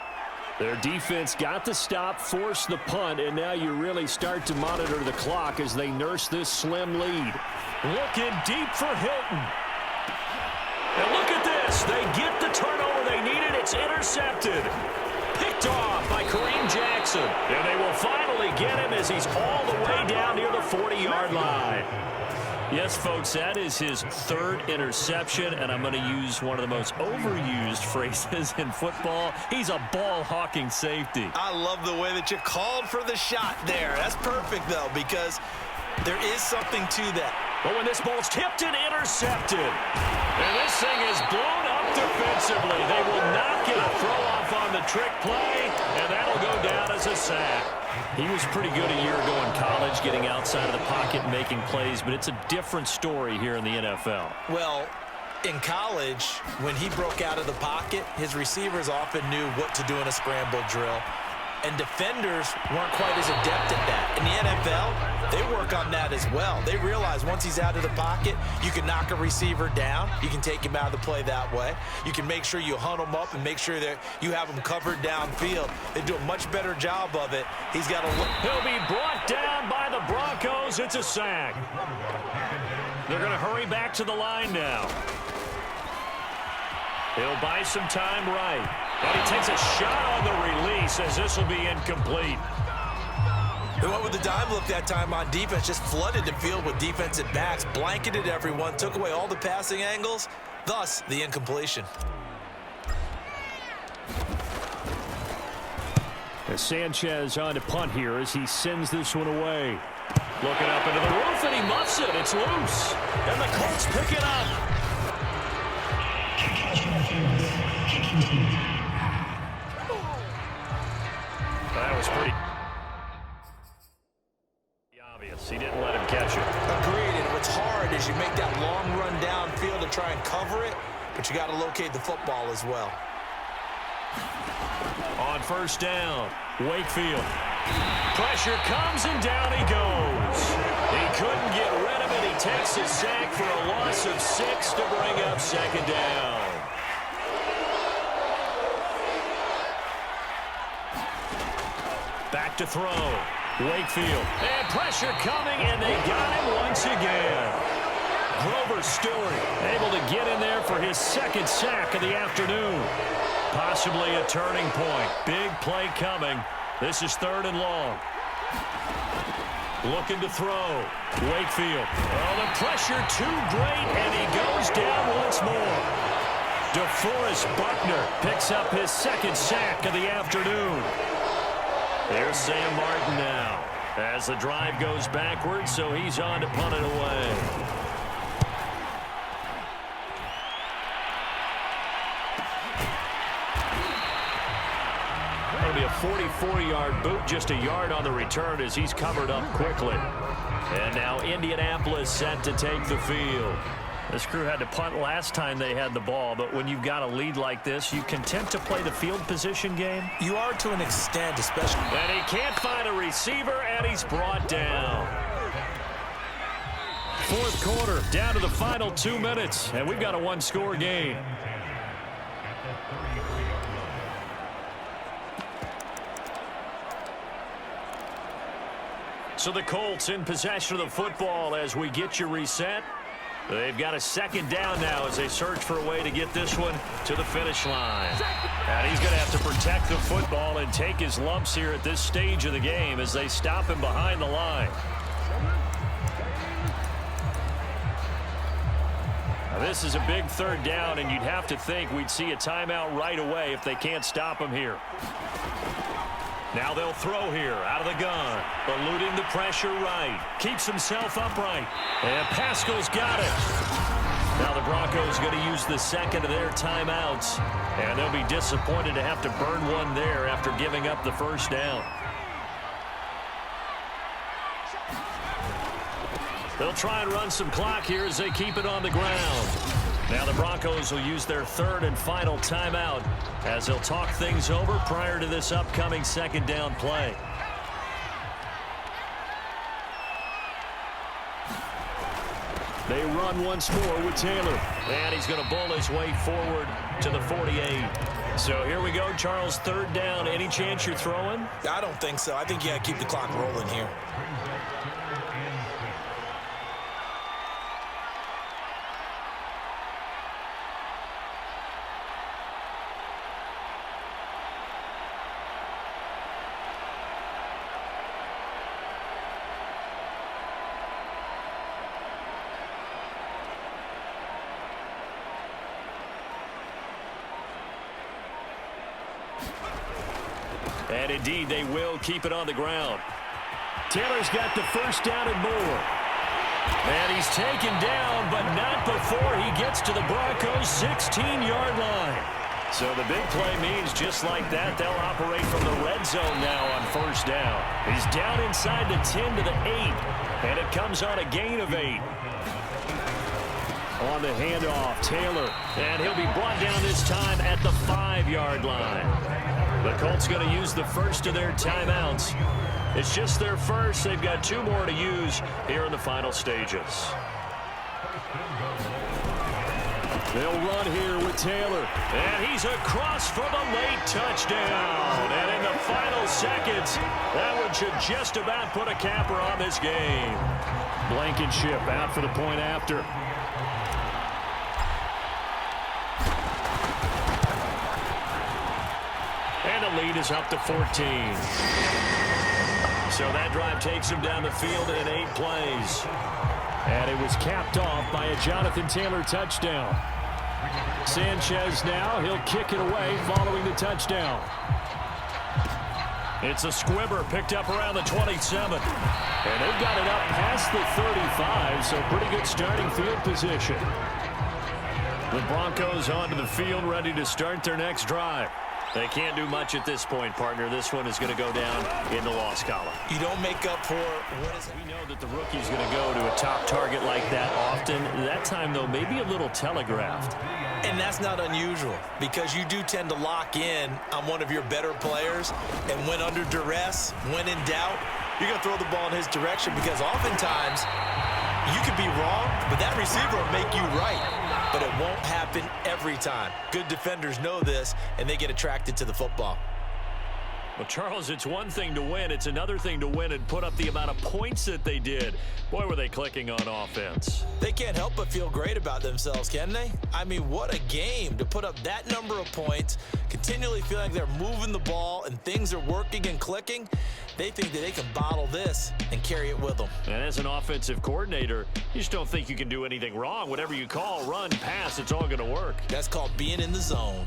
Their defense got the stop, forced the punt, and now you really start to monitor the clock as they nurse this slim lead. Looking deep for Hilton. And look at this. They get the turnover they needed. It's intercepted. Picked off by Kareem Jackson. And they will finally get him as he's all the way down near the 40-yard line. Yes, folks, that is his 3rd interception, and I'm going to use one of the most overused phrases in football. He's a ball-hawking safety. I love the way that you called for the shot there. That's perfect, though, because there is something to that. But when this ball's tipped and intercepted, and this thing is blown up defensively, they will not get a throw-off on the trick play, and that'll go down as a sack. He was pretty good a year ago in college, getting outside of the pocket and making plays, but it's a different story here in the NFL. Well, in college, when he broke out of the pocket, his receivers often knew what to do in a scramble drill. And defenders weren't quite as adept at that. In the NFL, they work on that as well. They realize once he's out of the pocket, you can knock a receiver down. You can take him out of the play that way. You can make sure you hunt him up and make sure that you have him covered downfield. They do a much better job of it. He's got to look. He'll be brought down by the Broncos. It's a sack. They're going to hurry back to the line now. He'll buy some time right. And he takes a shot on the release as this will be incomplete. They went with the dime look that time on defense, just flooded the field with defensive backs, blanketed everyone, took away all the passing angles, thus the incompletion. As Sanchez on to punt here as he sends this one away. Looking up into the roof, and he muffs it. It's loose. And the Colts pick it up. That was pretty obvious. He didn't let him catch it. Agreed, and what's hard is you make that long run downfield to try and cover it, but you got to locate the football as well. On 1st down, Wakefield. Pressure comes, and down he goes. He couldn't get rid of it. He takes a sack for a loss of 6 to bring up 2nd down. Back to throw. Wakefield. And pressure coming, and they got him once again. Grover Stewart able to get in there for his 2nd sack of the afternoon. Possibly a turning point. Big play coming. This is 3rd and long. Looking to throw. Wakefield. Oh, the pressure too great, and he goes down once more. DeForest Buckner picks up his second sack of the afternoon. There's Sam Martin now as the drive goes backwards, so he's on to punt it away. That'll be a 44-yard boot, just a yard on the return as he's covered up quickly. And now Indianapolis set to take the field. This crew had to punt last time they had the ball, but when you've got a lead like this, you content to play the field position game? You are to an extent, especially. And he can't find a receiver, and he's brought down. Fourth quarter, down to the final 2 minutes, and we've got a one-score game. So the Colts in possession of the football as we get you reset. They've got a second down now as they search for a way to get this one to the finish line. And he's going to have to protect the football and take his lumps here at this stage of the game as they stop him behind the line. Now this is a big third down, and you'd have to think we'd see a timeout right away if they can't stop him here. Now they'll throw here out of the gun. Eluding the pressure right. Keeps himself upright. And Pascal's got it. Now the Broncos going to use the second of their timeouts. And they'll be disappointed to have to burn one there after giving up the first down. They'll try and run some clock here as they keep it on the ground. Now the Broncos will use their third and final timeout as they'll talk things over prior to this upcoming second down play. They run once more with Taylor. And he's going to bull his way forward to the 48. So here we go, Charles, third down. Any chance you're throwing? I don't think so. I think you got to keep the clock rolling here. And indeed, they will keep it on the ground. Taylor's got the first down and more. And he's taken down, but not before he gets to the Broncos' 16-yard line. So the big play means just like that, they'll operate from the red zone now on first down. He's down inside the 10 to the 8, and it comes on a gain of 8. On the handoff, Taylor, and he'll be brought down this time at the 5-yard line. The Colts going to use the first of their timeouts. It's just their first. They've got 2 more to use here in the final stages. They'll run here with Taylor. And he's across for the late touchdown. And in the final seconds, that one should just about put a capper on this game. Blankenship out for the point after. And the lead is up to 14. So that drive takes him down the field in 8 plays. And it was capped off by a Jonathan Taylor touchdown. Sanchez now, he'll kick it away following the touchdown. It's a squibber picked up around the 27. And they've got it up past the 35, so pretty good starting field position. The Broncos onto the field, ready to start their next drive. They can't do much at this point, partner. This one is going to go down in the loss column. You don't make up for what is it? We know that the rookie's going to go to a top target like that often. That time, though, maybe a little telegraphed. And that's not unusual because you do tend to lock in on one of your better players. And when under duress, when in doubt, you're going to throw the ball in his direction because oftentimes you could be wrong, but that receiver will make you right. But it won't happen every time. Good defenders know this, and they get attracted to the football. Well, Charles, it's one thing to win. It's another thing to win and put up the amount of points that they did. Boy, were they clicking on offense. They can't help but feel great about themselves, can they? I mean, what a game to put up that number of points, continually feeling like they're moving the ball and things are working and clicking. They think that they can bottle this and carry it with them. And as an offensive coordinator, you just don't think you can do anything wrong. Whatever you call, run, pass, it's all going to work. That's called being in the zone.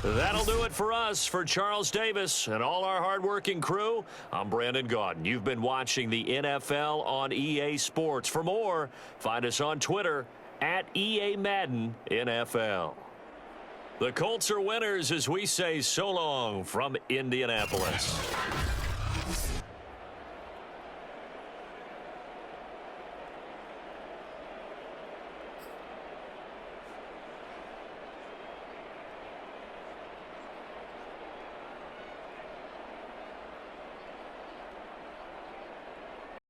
That'll do it for us. For Charles Davis and all our hardworking crew, I'm Brandon Gaudin. You've been watching the NFL on EA Sports. For more, find us on Twitter at EA Madden NFL. The Colts are winners as we say so long from Indianapolis.